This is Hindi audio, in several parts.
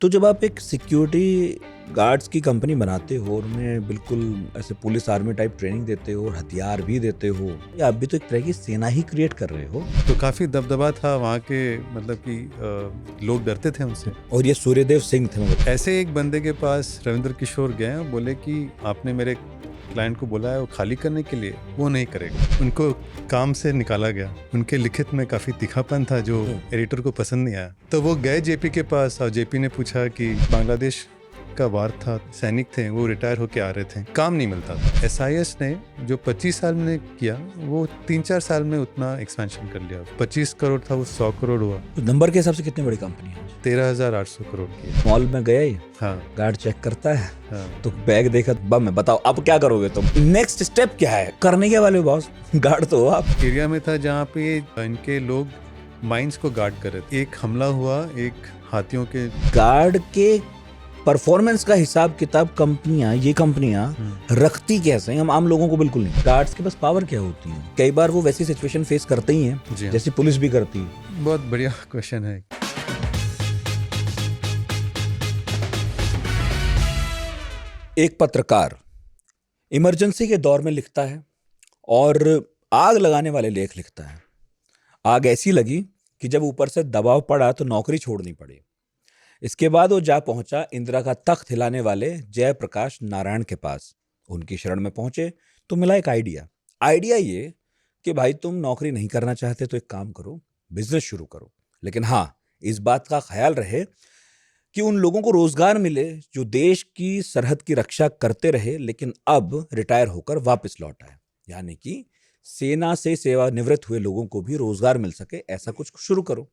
तो जब आप एक सिक्योरिटी गार्ड्स की कंपनी बनाते हो और उन्हें बिल्कुल ऐसे पुलिस आर्मी टाइप ट्रेनिंग देते हो और हथियार भी देते हो, या आप भी तो एक तरह की सेना ही क्रिएट कर रहे हो। तो काफ़ी दबदबा था वहाँ के, मतलब कि लोग डरते थे उनसे। और ये सूर्यदेव सिंह थे। मतलब ऐसे एक बंदे के पास रविंद्र किशोर गए और बोले कि आपने मेरे क्लाइंट को बोला है वो खाली करने के लिए, वो नहीं करेगा। उनको काम से निकाला गया। उनके लिखित में काफ़ी तीखापन था जो एडिटर को पसंद नहीं आया। तो वो गए जेपी के पास और जेपी ने पूछा कि बांग्लादेश का वार था, सैनिक थे, वो रिटायर होके आ रहे थे, काम नहीं मिलता था। एसआईएस ने जो 25 साल में किया वो 3-4 साल में उतना एक्सपेंशन कर लिया। 25 करोड़ था वो 100 करोड़ हुआ। तो नंबर के हिसाब से कितनी बड़ी कंपनी है? 13,800 करोड़ की। मॉल में गए, हाँ गार्ड चेक करता है, हाँ। तो बैग देखा, बम है, बताओ अब क्या करोगे तुम? नेक्स्ट स्टेप क्या है? करने के वाले बॉस गार्ड तो हो आप। एरिया में था जहाँ पे इनके लोग माइंस को गार्ड कर रहे थे। एक हमला हुआ, एक हाथियों के गार्ड के परफॉर्मेंस का हिसाब किताब ये कंपनियां रखती कैसे हैं? हम आम लोगों को बिल्कुल नहीं। गार्ड्स के पास पावर क्या होती है? कई बार वो वैसी सिचुएशन फेस करते ही हैं जी हाँ। जैसी पुलिस भी करती है। बहुत बढ़िया क्वेश्चन है। एक पत्रकार इमरजेंसी के दौर में लिखता है और आग लगाने वाले लेख लिखता है। आग ऐसी लगी कि जब ऊपर से दबाव पड़ा तो नौकरी छोड़नी पड़ी। इसके बाद वो जा पहुंचा इंदिरा का तख्त हिलाने वाले जयप्रकाश नारायण के पास। उनकी शरण में पहुंचे तो मिला एक आइडिया ये कि भाई तुम नौकरी नहीं करना चाहते तो एक काम करो, बिजनेस शुरू करो, लेकिन हाँ, इस बात का ख्याल रहे कि उन लोगों को रोजगार मिले जो देश की सरहद की रक्षा करते रहे लेकिन अब रिटायर होकर वापस लौट आए। यानी कि सेना से सेवानिवृत्त हुए लोगों को भी रोजगार मिल सके, ऐसा कुछ शुरू करो।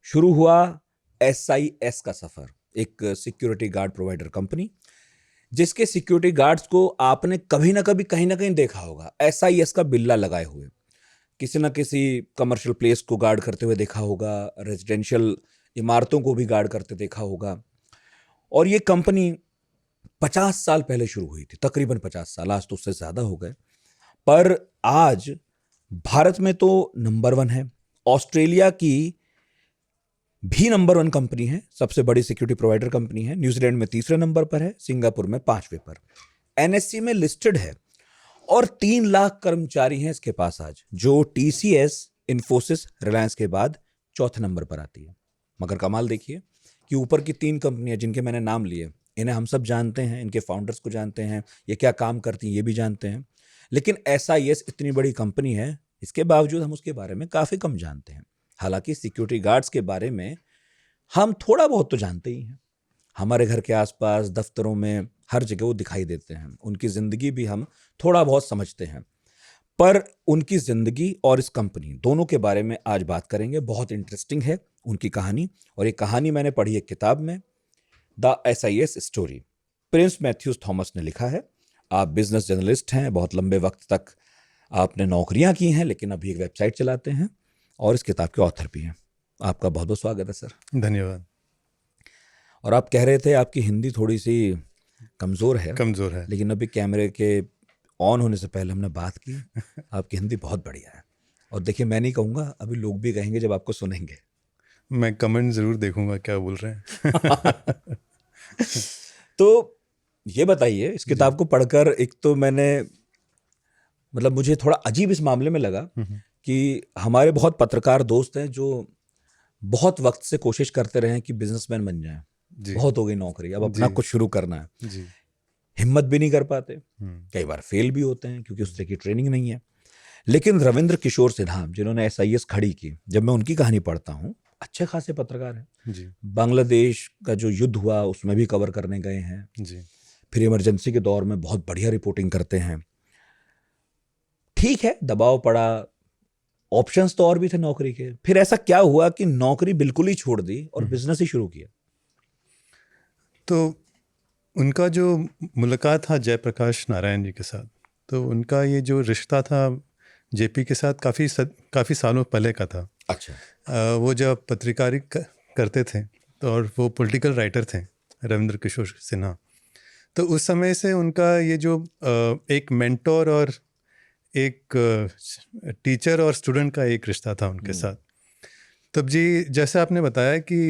शुरू हुआ SIS का सफर, एक सिक्योरिटी गार्ड प्रोवाइडर कंपनी, जिसके सिक्योरिटी गार्ड्स को आपने कभी ना कभी कहीं ना कहीं देखा होगा SIS का बिल्ला लगाए हुए। किसी ना किसी कमर्शियल प्लेस को गार्ड करते हुए देखा होगा, रेजिडेंशियल इमारतों को भी गार्ड करते देखा होगा। और ये कंपनी 50 साल पहले शुरू हुई थी, तकरीबन 50 साल, आज तो उससे ज्यादा हो गए। पर आज भारत में तो नंबर 1 है, ऑस्ट्रेलिया की भी नंबर 1 कंपनी है, सबसे बड़ी सिक्योरिटी प्रोवाइडर कंपनी है, न्यूजीलैंड में तीसरे नंबर पर है, सिंगापुर में 5वें पर, NSE में लिस्टेड है और 3 लाख कर्मचारी हैं इसके पास आज, जो TCS, इन्फोसिस, रिलायंस के बाद चौथे नंबर पर आती है। मगर कमाल देखिए कि ऊपर की 3 कंपनियां जिनके मैंने नाम लिए, इन्हें हम सब जानते हैं, इनके फाउंडर्स को जानते हैं, ये क्या काम करती हैं ये भी जानते हैं, लेकिन SIS इतनी बड़ी कंपनी है, इसके बावजूद हम उसके बारे में काफी कम जानते हैं। हालांकि सिक्योरिटी गार्ड्स के बारे में हम थोड़ा बहुत तो जानते ही हैं। हमारे घर के आसपास, दफ्तरों में, हर जगह वो दिखाई देते हैं, उनकी जिंदगी भी हम थोड़ा बहुत समझते हैं। पर उनकी जिंदगी और इस कंपनी दोनों के बारे में आज बात करेंगे। बहुत इंटरेस्टिंग है उनकी कहानी, और ये कहानी मैंने पढ़ी एक किताब में, the SIS story. Prince Mathews Thomas ने लिखा है। आप बिजनेस जर्नलिस्ट हैं, बहुत लंबे वक्त तक आपने नौकरियां की हैं, लेकिन अभी एक वेबसाइट चलाते हैं और इस किताब के ऑथर भी हैं। आपका बहुत बहुत स्वागत है सर। धन्यवाद। और आप कह रहे थे आपकी हिंदी थोड़ी सी कमज़ोर है, लेकिन अभी कैमरे के ऑन होने से पहले हमने बात की, आपकी हिंदी बहुत बढ़िया है। और देखिए, मैं नहीं कहूँगा, अभी लोग भी कहेंगे जब आपको सुनेंगे। मैं कमेंट ज़रूर देखूंगा क्या बोल रहे हैं। तो ये बताइए, इस किताब को पढ़कर एक तो मैंने, मतलब मुझे थोड़ा अजीब इस मामले में लगा कि हमारे बहुत पत्रकार दोस्त हैं जो बहुत वक्त से कोशिश करते रहे हैं कि बिजनेसमैन बन जाएं, बहुत हो गई नौकरी, अब अपना कुछ शुरू करना है, जी। हिम्मत भी नहीं कर पाते, कई बार फेल भी होते हैं क्योंकि उस तरह की ट्रेनिंग नहीं है। लेकिन रविंद्र किशोर सिन्हा, जिन्होंने SIS खड़ी की, जब मैं उनकी कहानी पढ़ता हूँ, अच्छे खासे पत्रकार हैं जी। बांग्लादेश का जो युद्ध हुआ उसमें भी कवर करने गए हैं जी। फिर इमरजेंसी के दौर में बहुत बढ़िया रिपोर्टिंग करते हैं। ठीक है, दबाव पड़ा, ऑप्शंस तो और भी थे नौकरी के, फिर ऐसा क्या हुआ कि नौकरी बिल्कुल ही छोड़ दी और बिजनेस ही शुरू किया? तो उनका जो मुलाकात था जयप्रकाश नारायण जी के साथ, तो उनका ये जो रिश्ता था जेपी के साथ काफ़ी सालों पहले का था। अच्छा। वो जब पत्रकारी करते थे तो, और वो पॉलिटिकल राइटर थे रविंद्र किशोर सिन्हा, तो उस समय से उनका ये जो एक मेंटोर और एक टीचर और स्टूडेंट का एक रिश्ता था उनके साथ। तब जी, जैसे आपने बताया कि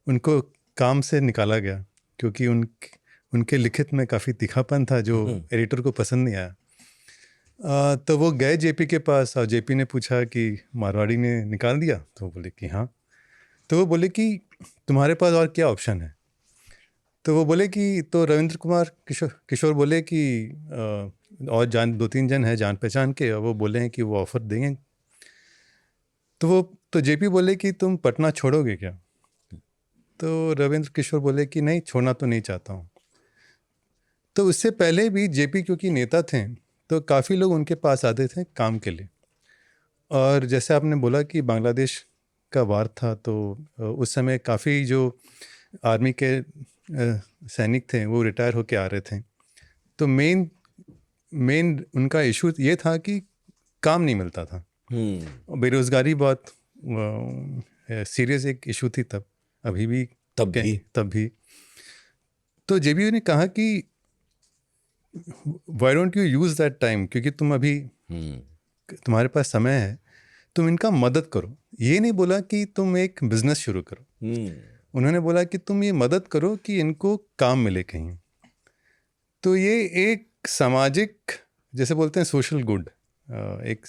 उनको काम से निकाला गया क्योंकि उनके लिखित में काफ़ी तीखापन था जो एडिटर को पसंद नहीं आया। तो वो गए जेपी के पास और जेपी ने पूछा कि मारवाड़ी ने निकाल दिया, तो वो बोले कि हाँ। तो वो बोले कि तुम्हारे पास और क्या ऑप्शन है? तो वो बोले कि तो रविंद्र कुमार किशोर बोले कि और 2-3 जन है जान पहचान के, और वो बोले हैं कि वो ऑफ़र देंगे। तो जेपी बोले कि तुम पटना छोड़ोगे क्या? तो रविंद्र किशोर बोले कि नहीं, छोड़ना तो नहीं चाहता हूँ। तो उससे पहले भी जेपी क्योंकि नेता थे तो काफ़ी लोग उनके पास आते थे काम के लिए। और जैसे आपने बोला कि बांग्लादेश का वार था, तो उस समय काफ़ी जो आर्मी के सैनिक थे वो रिटायर होके आ रहे थे। तो मेन उनका इशू ये था कि काम नहीं मिलता था। बेरोज़गारी बहुत सीरियस एक इशू थी तब, अभी भी तब भी। तो जेबी ने कहा कि why don't you use that time, क्योंकि तुम अभी तुम्हारे पास समय है, तुम इनका मदद करो। ये नहीं बोला कि तुम एक बिजनेस शुरू करो, उन्होंने बोला कि तुम ये मदद करो कि इनको काम मिले कहीं। तो ये एक सामाजिक, जैसे बोलते हैं सोशल गुड, एक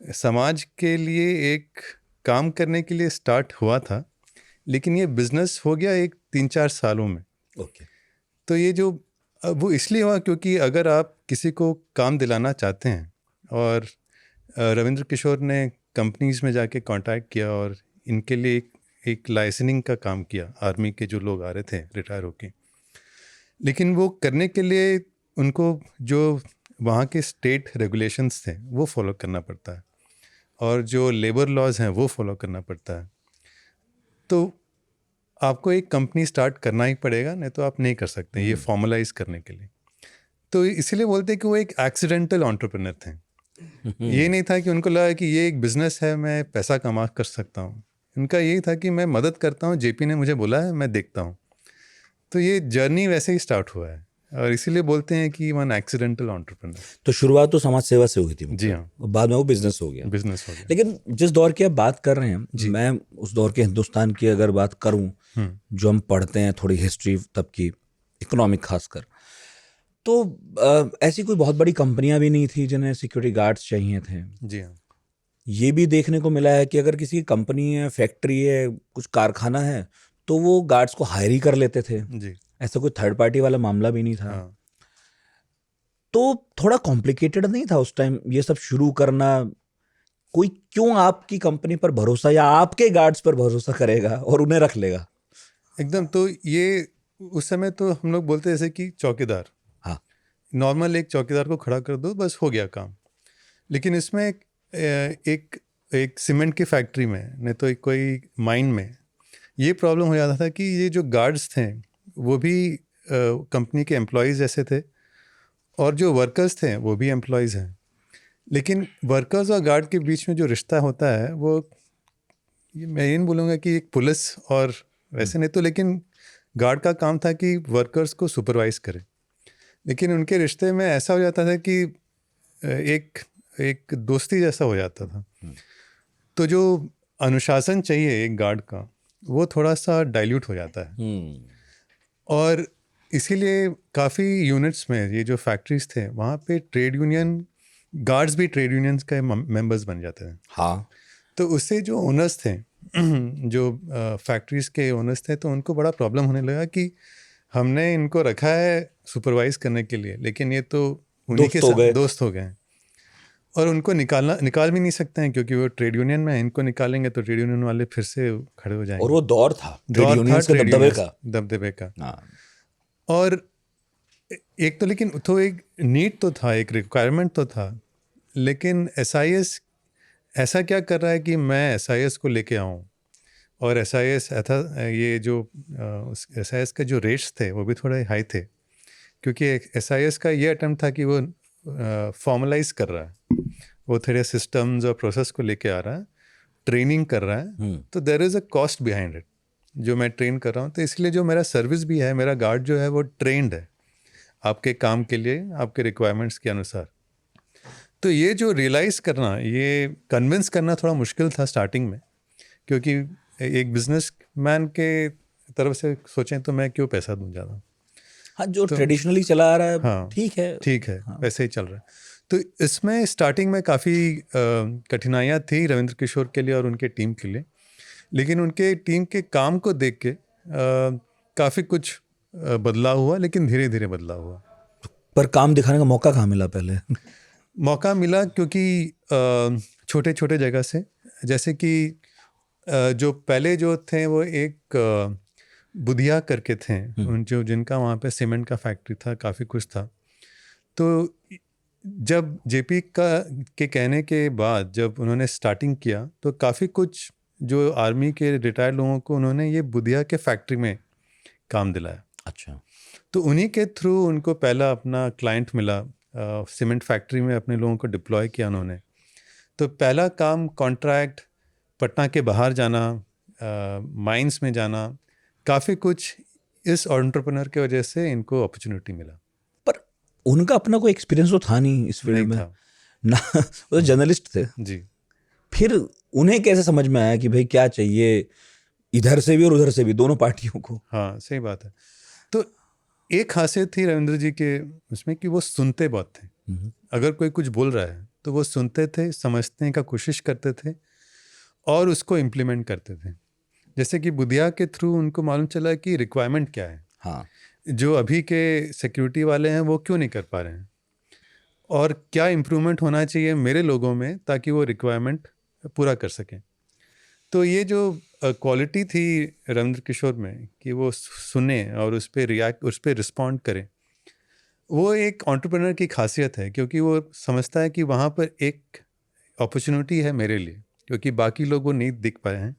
समाज के लिए एक काम करने के लिए स्टार्ट हुआ था, लेकिन ये बिजनेस हो गया एक 3-4 सालों में। तो ये जो वो इसलिए हुआ क्योंकि अगर आप किसी को काम दिलाना चाहते हैं, और रविंद्र किशोर ने कंपनीज में जाके कांटेक्ट किया और इनके लिए एक लाइसेंसिंग का काम किया, आर्मी के जो लोग आ रहे थे रिटायर होके। लेकिन वो करने के लिए उनको जो वहाँ के स्टेट रेगुलेशंस थे वो फॉलो करना पड़ता है, और जो लेबर लॉज हैं वो फॉलो करना पड़ता है। तो आपको एक कंपनी स्टार्ट करना ही पड़ेगा, नहीं तो आप नहीं कर सकते ये फॉर्मलाइज करने के लिए। तो इसीलिए बोलते हैं कि वो एक एक्सीडेंटल एंटरप्रेन्योर थे। ये नहीं था कि उनको लगा कि ये एक बिजनेस है, मैं पैसा कमा कर सकता हूँ। उनका यही था कि मैं मदद करता हूँ, जेपी ने मुझे बोला है, मैं देखता हूँ। तो ये जर्नी वैसे ही स्टार्ट हुआ है, और इसीलिए बोलते हैं कि वन एक्सीडेंटल एंटरप्रेन्योर। तो शुरुआत तो समाज सेवा से हुई थी, जी हाँ, बाद में वो बिजनेस हो गया। लेकिन जिस दौर की आप बात कर रहे हैं, मैं उस दौर के हिंदुस्तान की अगर बात करूं, जो हम पढ़ते हैं थोड़ी हिस्ट्री तब की, इकोनॉमिक खासकर, तो ऐसी कोई बहुत बड़ी कंपनियां भी नहीं थी जिन्हें सिक्योरिटी गार्ड्स चाहिए थे। जी हाँ, ये भी देखने को मिला है कि अगर किसी की कंपनी है, फैक्ट्री है, कुछ कारखाना है, तो वो गार्ड्स को हायर ही कर लेते थे जी। ऐसा कोई थर्ड पार्टी वाला मामला भी नहीं था। हाँ। तो थोड़ा कॉम्प्लिकेटेड नहीं था उस टाइम ये सब शुरू करना? कोई क्यों आपकी कंपनी पर भरोसा या आपके गार्ड्स पर भरोसा करेगा और उन्हें रख लेगा? एकदम। तो ये उस समय तो हम लोग बोलते जैसे कि चौकीदार, हाँ, नॉर्मल एक चौकीदार को खड़ा कर दो, बस हो गया काम। लेकिन इसमें एक सीमेंट की फैक्ट्री में, नहीं तो कोई माइन में ये प्रॉब्लम हो जाता था कि ये जो गार्ड्स थे वो भी कंपनी के एम्प्लॉयज़ जैसे थे, और जो वर्कर्स थे वो भी एम्प्लॉयज़ हैं। लेकिन वर्कर्स और गार्ड के बीच में जो रिश्ता होता है वो, मैं ये नहीं बोलूँगा कि एक पुलिस और वैसे नहीं, तो लेकिन गार्ड का काम था कि वर्कर्स को सुपरवाइज करे। लेकिन उनके रिश्ते में ऐसा हो जाता था कि एक दोस्ती जैसा हो जाता था। तो जो अनुशासन चाहिए एक गार्ड का, वो थोड़ा सा डाइल्यूट हो जाता है। और इसीलिए काफ़ी यूनिट्स में, ये जो फैक्ट्रीज थे वहाँ पे ट्रेड यूनियन गार्ड्स भी ट्रेड यूनियंस के मेंबर्स बन जाते हैं। हाँ। तो उससे जो ओनर्स थे जो फैक्ट्रीज के ओनर्स थे, तो उनको बड़ा प्रॉब्लम होने लगा कि हमने इनको रखा है सुपरवाइज करने के लिए, लेकिन ये तो उन्हीं के साथ दोस्त हो गए, और उनको निकाल भी नहीं सकते हैं क्योंकि वो ट्रेड यूनियन में है। इनको निकालेंगे तो ट्रेड यूनियन वाले फिर से खड़े हो जाएंगे। और वो दौर था दबदबे का। हाँ। और एक तो, लेकिन तो एक नीड तो था, एक रिक्वायरमेंट तो था, लेकिन SIS ऐसा क्या कर रहा है कि मैं SIS को लेके आऊँ, और SIS ऐसा, ये जो SIS के जो रेट्स थे वो भी थोड़े हाई थे, क्योंकि SIS का ये अटेम्प्ट था कि वो फॉर्मलाइज कर रहा है, वो थोड़े सिस्टम्स और प्रोसेस को लेके आ रहा है, ट्रेनिंग कर रहा है। तो there is a cost behind it, जो मैं ट्रेन कर रहा हूँ। तो इसलिए जो मेरा सर्विस भी है, मेरा गार्ड जो है वो ट्रेंड है आपके काम के लिए, आपके रिक्वायरमेंट्स के अनुसार। तो ये जो रियलाइज़ करना, ये कन्विंस करना थोड़ा मुश्किल था स्टार्टिंग में, क्योंकि एक बिजनेसमैन के तरफ से सोचें तो मैं क्यों पैसा दूं ज़्यादा। हाँ, जो ट्रेडिशनली चला आ रहा है हाँ, ठीक है। ठीक है, हाँ। वैसे ही चल रहा है। तो इसमें स्टार्टिंग में काफ़ी कठिनाइयाँ थी रविंद्र किशोर के लिए और उनके टीम के लिए, लेकिन उनके टीम के काम को देख के काफ़ी कुछ बदलाव हुआ, लेकिन धीरे धीरे बदलाव हुआ। पर काम दिखाने का मौका कहाँ मिला पहले? मौका मिला क्योंकि छोटे छोटे जगह से, जैसे कि जो पहले जो थे वो एक बुधिया करके थे, उन जो जिनका वहाँ पे सीमेंट का फैक्ट्री था, काफ़ी कुछ था। तो जब जेपी के कहने के बाद जब उन्होंने स्टार्टिंग किया तो काफ़ी कुछ जो आर्मी के रिटायर्ड लोगों को उन्होंने ये बुधिया के फैक्ट्री में काम दिलाया। अच्छा। तो उन्हीं के थ्रू उनको पहला अपना क्लाइंट मिला, सीमेंट फैक्ट्री में अपने लोगों को डिप्लॉय किया उन्होंने। तो पहला काम कॉन्ट्रैक्ट, पटना के बाहर जाना, माइंस में जाना, काफ़ी कुछ इस एंटरप्रेन्योर की वजह से इनको अपॉर्चुनिटी मिला। पर उनका अपना कोई एक्सपीरियंस तो था नहीं इस फील्ड नहीं में था ना। वो तो जर्नलिस्ट थे। जी। फिर उन्हें कैसे समझ में आया कि भाई क्या चाहिए इधर से भी और उधर से भी, दोनों पार्टियों को? हाँ, सही बात है। तो एक खासियत थी रविंद्र जी के उसमें कि वो सुनते बहुत थे। अगर कोई कुछ बोल रहा है तो वो सुनते थे, समझने का कोशिश करते थे और उसको इम्प्लीमेंट करते थे। जैसे कि बुधिया के थ्रू उनको मालूम चला कि रिक्वायरमेंट क्या है, हाँ। जो अभी के सिक्योरिटी वाले हैं वो क्यों नहीं कर पा रहे हैं, और क्या इम्प्रूवमेंट होना चाहिए मेरे लोगों में ताकि वो रिक्वायरमेंट पूरा कर सकें। तो ये जो क्वालिटी थी रविंद्र किशोर में कि वो सुने और उस पर रिएक्ट, उस पर रिस्पॉन्ड करें, वो एक एंटरप्रेन्योर की खासियत है, क्योंकि वो समझता है कि वहाँ पर एक अपॉर्चुनिटी है मेरे लिए, क्योंकि बाकी लोग वो नहीं दिख पाए हैं,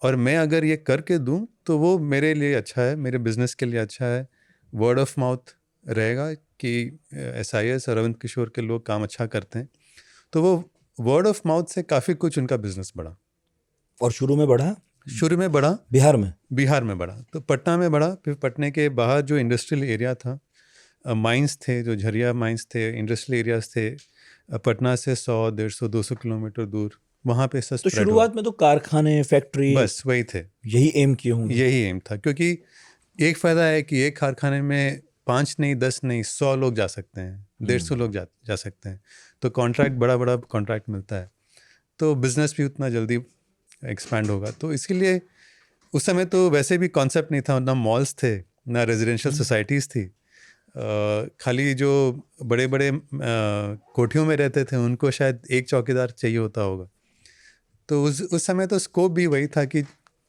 और मैं अगर ये करके दूं तो वो मेरे लिए अच्छा है, मेरे बिजनेस के लिए अच्छा है। वर्ड ऑफ माउथ रहेगा कि SIS और रविंद्र किशोर के लोग काम अच्छा करते हैं, तो वो वर्ड ऑफ माउथ से काफ़ी कुछ उनका बिजनेस बढ़ा। और शुरू में बढ़ा शुरू में बढ़ा बिहार में? बिहार में बढ़ा, तो पटना में बढ़ा, फिर पटने के बाहर जो इंडस्ट्रियल एरिया था, माइंस थे, जो झरिया माइंस थे, इंडस्ट्रियल एरियाज थे, पटना से 100, 150, 200 किलोमीटर दूर, वहाँ पे सब तो स्प्रेड शुरुआत में तो कारखाने, फैक्ट्री, बस वही थे, यही एम किए होंगे। यही एम था। क्योंकि एक फ़ायदा है कि एक कारखाने में 5 नहीं, 10 नहीं, 100 लोग जा सकते हैं, 150 लोग जा सकते हैं। तो कॉन्ट्रैक्ट, बड़ा बड़ा कॉन्ट्रैक्ट मिलता है, तो बिजनेस भी उतना जल्दी एक्सपैंड होगा। तो इसके लिए उस समय तो वैसे भी कॉन्सेप्ट नहीं था, ना मॉल्स थे, ना रेजिडेंशियल सोसाइटीज़ थी। खाली जो बड़े बड़े कोठियों में रहते थे उनको शायद एक चौकीदार चाहिए होता होगा। तो उस समय तो स्कोप भी वही था कि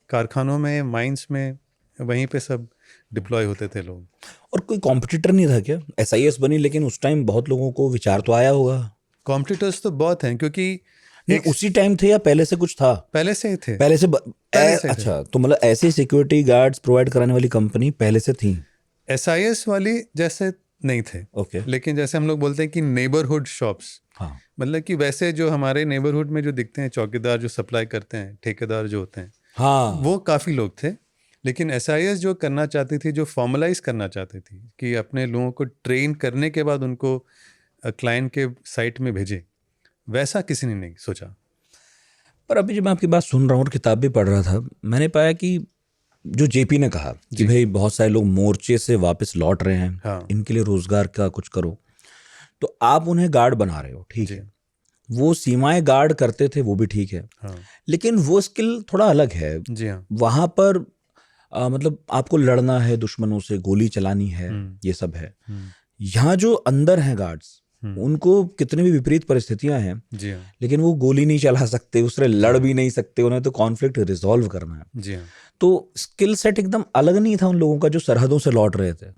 कारखानों में, माइंस में, वहीं पे सब डिप्लॉय होते थे लोग। और कोई कॉम्पिटिटर नहीं था क्या? SIS बनी लेकिन उस टाइम बहुत लोगों को विचार तो आया होगा। कॉम्पिटिटर्स तो बहुत हैं, क्योंकि नहीं, उसी टाइम थे या पहले से कुछ था? पहले से ही थे। पहले से पहले से थे। अच्छा, तो मतलब ऐसे सिक्योरिटी गार्ड्स प्रोवाइड कराने वाली कंपनी पहले से थी? SIS वाली जैसे नहीं थे, ओके। लेकिन जैसे हम लोग बोलते हैं कि नेबरहुड शॉप्स, हाँ। मतलब कि वैसे जो हमारे नेबरहुड में जो दिखते हैं चौकीदार जो सप्लाई करते हैं, ठेकेदार जो होते हैं, हाँ। वो काफ़ी लोग थे। लेकिन SIS जो करना चाहती थी, जो फॉर्मलाइज करना चाहती थी कि अपने लोगों को ट्रेन करने के बाद उनको क्लाइंट के साइट में भेजे, वैसा किसी ने नहीं सोचा। पर अभी जब मैं आपकी बात सुन रहा हूँ और किताब भी पढ़ रहा था, मैंने पाया कि जो जेपी ने कहा कि भाई बहुत सारे लोग मोर्चे से वापस लौट रहे हैं, हाँ। इनके लिए रोजगार का कुछ करो, तो आप उन्हें गार्ड बना रहे हो, ठीक है, वो सीमाएं गार्ड करते थे, वो भी ठीक है, हाँ। लेकिन वो स्किल थोड़ा अलग है। जी हाँ। वहां पर मतलब आपको लड़ना है, दुश्मनों से गोली चलानी है, ये सब है। यहाँ जो अंदर हैं गार्ड्स, उनको कितनी भी विपरीत परिस्थितियां हैं, जी हाँ। लेकिन वो गोली नहीं चला सकते, उससे लड़ भी नहीं सकते, उन्हें तो कॉन्फ्लिक्ट रिजॉल्व करना है। जी हाँ। तो स्किल सेट एकदम अलग नहीं था उन लोगों का जो सरहदों से लौट रहे थे?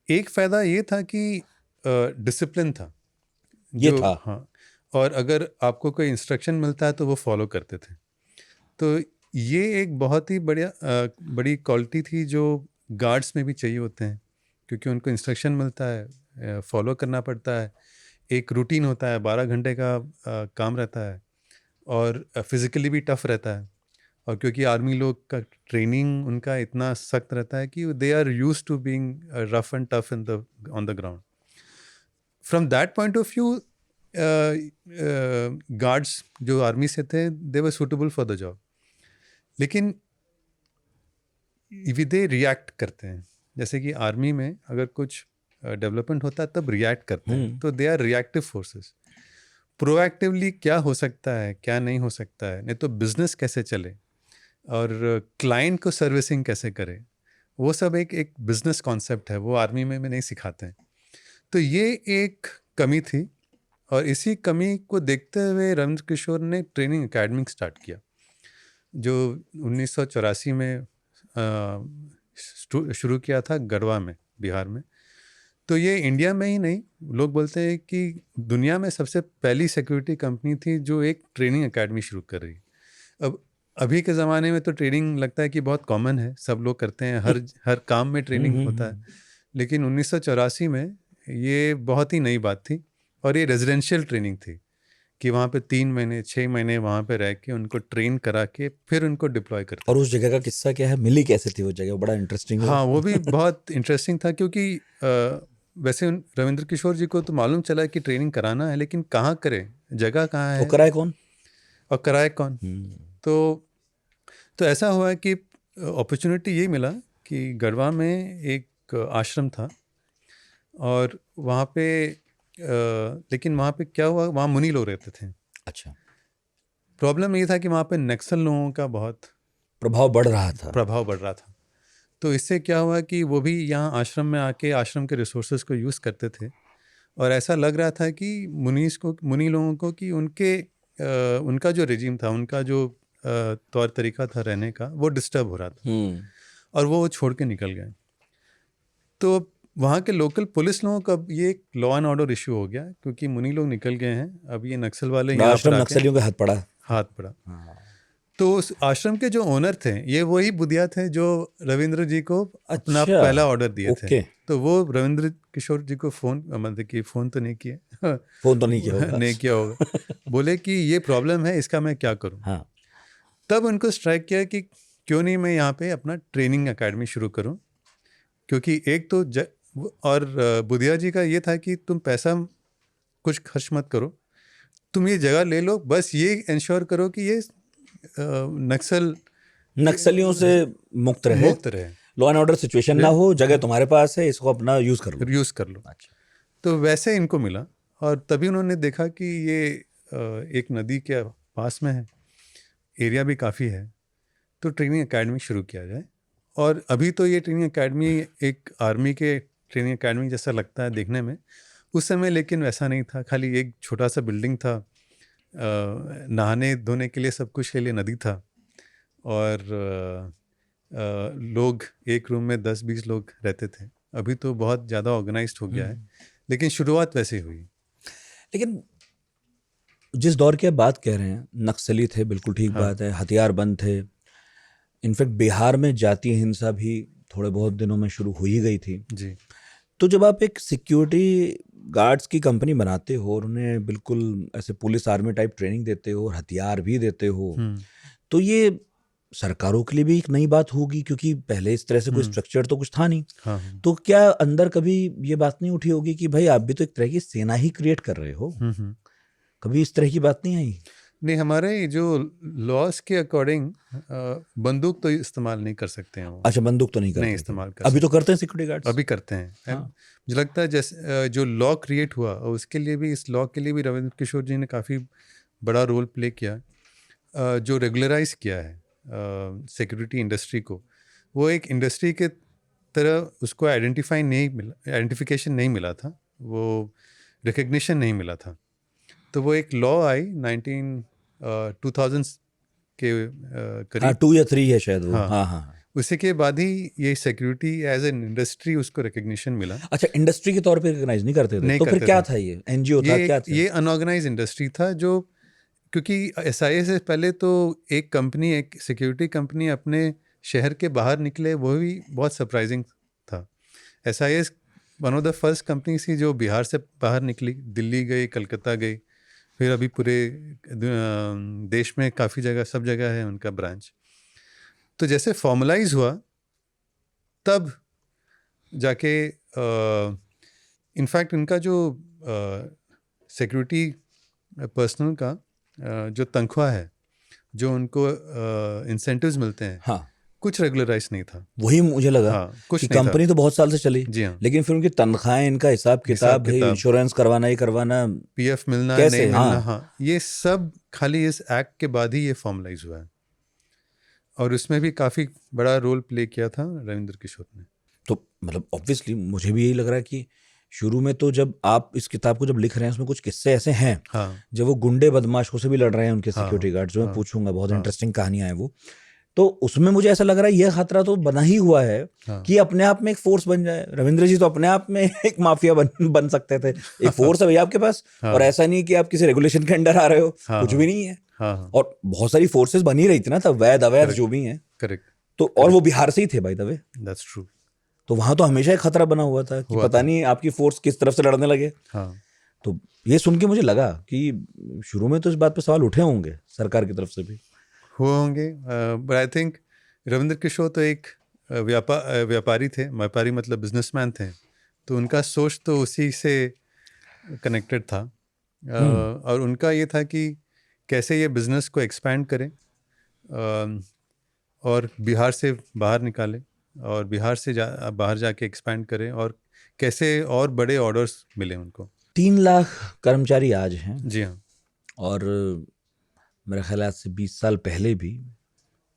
एक फ़ायदा ये था कि डिसिप्लिन था, ये था। हाँ, और अगर आपको कोई इंस्ट्रक्शन मिलता है तो वो फॉलो करते थे। तो ये एक बहुत ही बड़ी क्वालिटी थी जो गार्ड्स में भी चाहिए होते हैं, क्योंकि उनको इंस्ट्रक्शन मिलता है, फॉलो करना पड़ता है, एक रूटीन होता है, 12 घंटे का काम रहता है, और फिज़िकली भी टफ रहता है। और क्योंकि आर्मी लोग का ट्रेनिंग उनका इतना सख्त रहता है कि they are used to being rough and tough on the ground. From that point of view guards जो आर्मी से थे, they were suitable for the job. लेकिन दे रिएक्ट करते हैं। जैसे कि आर्मी में अगर कुछ डेवलपमेंट होता है तब रिएक्ट करते हैं, तो they are reactive forces. Proactively क्या हो सकता है, क्या नहीं हो सकता है, नहीं तो बिजनेस कैसे चले और क्लाइंट को सर्विसिंग कैसे करे, वो सब एक बिजनेस कॉन्सेप्ट है, वो आर्मी में नहीं सिखाते हैं। तो ये एक कमी थी, और इसी कमी को देखते हुए रविंद्र किशोर ने ट्रेनिंग एकेडमी स्टार्ट किया, जो 1984 में शुरू किया था गढ़वा में, बिहार में। तो ये इंडिया में ही नहीं, लोग बोलते हैं कि दुनिया में सबसे पहली सिक्योरिटी कंपनी थी जो एक ट्रेनिंग एकेडमी शुरू कर रही। अब अभी के ज़माने में तो ट्रेनिंग लगता है कि बहुत कॉमन है, सब लोग करते हैं, हर काम में ट्रेनिंग होता है। लेकिन 1984 में ये बहुत ही नई बात थी, और ये रेजिडेंशियल ट्रेनिंग थी कि वहाँ पे 3 महीने 6 महीने वहाँ पे रह के उनको ट्रेन करा के फिर उनको डिप्लॉय करते। और उस जगह का किस्सा क्या है, मिली कैसे थी वो जगह, बड़ा इंटरेस्टिंग है। हाँ, वो भी बहुत इंटरेस्टिंग था, क्योंकि वैसे रविंद्र किशोर जी को तो मालूम चला कि ट्रेनिंग कराना है, लेकिन कहाँ करें, जगह कहाँ है, वो कराए कौन और कराए कौन। तो ऐसा हुआ कि अपॉर्चुनिटी ये मिला कि गढ़वा में एक आश्रम था, और वहाँ पे लेकिन वहाँ पे क्या हुआ, वहाँ मुनि लोग रहते थे। अच्छा, प्रॉब्लम ये था कि वहाँ पे नक्सल लोगों का बहुत प्रभाव बढ़ रहा था। तो इससे क्या हुआ कि वो भी यहाँ आश्रम में आके आश्रम के रिसोर्सेज को यूज़ करते थे, और ऐसा लग रहा था कि मुनी लोगों को कि उनका जो रेजिम था, उनका जो तौर तरीका था रहने का, वो डिस्टर्ब हो रहा था, और वो छोड़ के निकल गए। तो वहाँ के लोकल पुलिस लोगों का ये एक लॉ एंड ऑर्डर इशू हो गया, क्योंकि मुनी लोग निकल गए हैं, अब ये नक्सल वाले यहाँ पर आके नक्सलियों का हाथ पड़ा। तो उस आश्रम के जो ओनर थे, ये वही बुधिया थे जो रविंद्र जी को अपना अच्छा, पहला ऑर्डर दिए थे। ओके। तो वो रविंद्र किशोर जी को मतलब कि फ़ोन तो नहीं किए फोन तो नहीं किया होगा। नहीं किया होगा। बोले कि ये प्रॉब्लम है, इसका मैं क्या करूं। हाँ। तब उनको स्ट्राइक किया कि क्यों नहीं मैं यहाँ पे अपना ट्रेनिंग एकेडमी शुरू करूं, क्योंकि एक तो और बुधिया जी का ये था कि तुम पैसा कुछ खर्च मत करो, तुम ये जगह ले लो, बस ये इंश्योर करो कि ये नक्सलियों से मुक्त रहे, लॉ एंड ऑर्डर सिचुएशन ना हो, जगह तुम्हारे पास है, इसको अपना यूज कर लो। अच्छा, तो वैसे इनको मिला, और तभी उन्होंने देखा कि ये एक नदी के पास में है, एरिया भी काफ़ी है, तो ट्रेनिंग एकेडमी शुरू किया जाए। और अभी तो ये ट्रेनिंग एकेडमी एक आर्मी के ट्रेनिंग एकेडमी जैसा लगता है देखने में, उस समय लेकिन वैसा नहीं था। खाली एक छोटा सा बिल्डिंग था, नहाने धोने के लिए सब कुछ के लिए नदी था, और लोग एक रूम में 10-20 लोग रहते थे। अभी तो बहुत ज़्यादा ऑर्गेनाइज्ड हो गया है, लेकिन शुरुआत वैसे हुई। लेकिन जिस दौर की आप बात कह रहे हैं, नक्सली थे, बिल्कुल ठीक बात है, हथियार बंद थे। इनफैक्ट बिहार में जातीय हिंसा भी थोड़े बहुत दिनों में शुरू हो ही गई थी जी। तो जब आप एक सिक्योरिटी गार्ड्स की कंपनी बनाते हो और उन्हें बिल्कुल ऐसे पुलिस आर्मी टाइप ट्रेनिंग देते हो और हथियार भी देते हो, तो ये सरकारों के लिए भी एक नई बात होगी, क्योंकि पहले इस तरह से कोई स्ट्रक्चर तो कुछ था नहीं। तो क्या अंदर कभी ये बात नहीं उठी होगी कि भाई आप भी तो एक तरह की सेना ही क्रिएट कर रहे हो? कभी इस तरह की बात नहीं आई? नहीं, हमारे जो लॉस के अकॉर्डिंग बंदूक तो इस्तेमाल नहीं कर सकते हैं वो। अच्छा, बंदूक तो नहीं करते? नहीं इस्तेमाल कर अभी तो करते हैं सिक्योरिटी गार्ड्स? अभी करते हैं। मुझे लगता है जैसे जो लॉ क्रिएट हुआ, और उसके लिए भी, इस लॉ के लिए भी रविंद्र किशोर जी ने काफ़ी बड़ा रोल प्ले किया, जो रेगुलराइज किया है सिक्योरिटी इंडस्ट्री को। वो एक इंडस्ट्री के तरह उसको आइडेंटिफिकेशन नहीं मिला था, वो रिकग्निशन नहीं मिला था। तो वो एक लॉ आई 2000 के करीब। हाँ, 2 या 3 है शायद वो। हाँ। उसी के बाद ही ये सिक्योरिटी एज एन इंडस्ट्री उसको रिकग्निशन मिला। अच्छा, इंडस्ट्री के तौर पे रिकॉग्नाइज नहीं करते थे? तो फिर क्या था ये? एनजीओ था, क्या था? ये अनऑर्गेनाइज इंडस्ट्री था, जो क्योंकि SIA से पहले तो एक सिक्योरिटी कंपनी अपने शहर के बाहर निकले, वो भी बहुत सरप्राइजिंग था। SIA one of the first company थी जो बिहार से बाहर निकली, दिल्ली गई, कलकत्ता गई, फिर अभी पूरे देश में काफ़ी जगह, सब जगह है उनका ब्रांच। तो जैसे फॉर्मलाइज हुआ तब जाके इनफैक्ट उनका जो सिक्योरिटी पर्सनल का जो तनख्वाह है, जो उनको इंसेंटिव्स मिलते हैं, हाँ, कुछ रेगुलराइज नहीं था। वही मुझे लगा हाँ, कुछ कि नहीं था। कंपनी तो बहुत साल से चली, जी हाँ, लेकिन फिर उनकी तनख्वाहें, इनका हिसाब किताब, भाई इंश्योरेंस करवाना ही करवाना, पीएफ मिलना कैसे? नहीं मिलना, हाँ, हाँ, ये सब खाली इस एक्ट के बाद ही ये फॉर्मलाइज हुआ है। और उसमें भी काफ़ी बड़ा रोल प्ले किया था रविंद्र किशोर ने। तो मतलब ऑब्वियसली मुझे भी यही लग रहा है कि शुरू में तो जब आप इस किताब को जब लिख रहे हैं उसमें कुछ किस्से ऐसे हैं हाँ, जब वो गुंडे बदमाशों से भी लड़ रहे हैं, उनके हाँ, सिक्योरिटी गार्ड, जो मैं हाँ, पूछूंगा, बहुत हाँ, इंटरेस्टिंग कहानियां हैं वो। तो उसमें मुझे ऐसा लग रहा है यह खतरा तो बना ही हुआ है हाँ, कि अपने आप में एक फोर्स बन जाए। रविंद्र जी तो अपने आप में एक माफिया बन सकते थे। एक फोर्स है भैया आपके पास, हाँ, और ऐसा नहीं कि आप किसी रेगुलेशन के अंडर आ रहे हो, हाँ, कुछ भी नहीं है। हाँ, हाँ, और बहुत सारी फोर्सेस बनी रही थी ना तब, वैद अवैध करेक्ट, जो भी हैं। करेक्ट, तो और वो बिहार से ही थे by the way, that's true. तो वहां तो हमेशा एक खतरा बना हुआ था कि हुआ पता था। नहीं आपकी फोर्स किस तरफ से लड़ने लगे। हाँ, तो ये सुन के मुझे लगा कि शुरू में तो इस बात पे सवाल उठे होंगे सरकार की तरफ से भी। हुए होंगे, बट आई थिंक रविंद्र किशोर तो एक व्यापारी थे। व्यापारी मतलब बिजनेसमैन थे, तो उनका सोच तो उसी से कनेक्टेड था। और उनका ये था कि कैसे ये बिज़नेस को एक्सपैंड करें, और बिहार से बाहर निकालें, और बिहार से बाहर जाके एक्सपैंड करें, और कैसे और बड़े ऑर्डर्स मिले उनको। 3 लाख कर्मचारी आज हैं, जी हाँ, और मेरे ख्याल से 20 साल पहले भी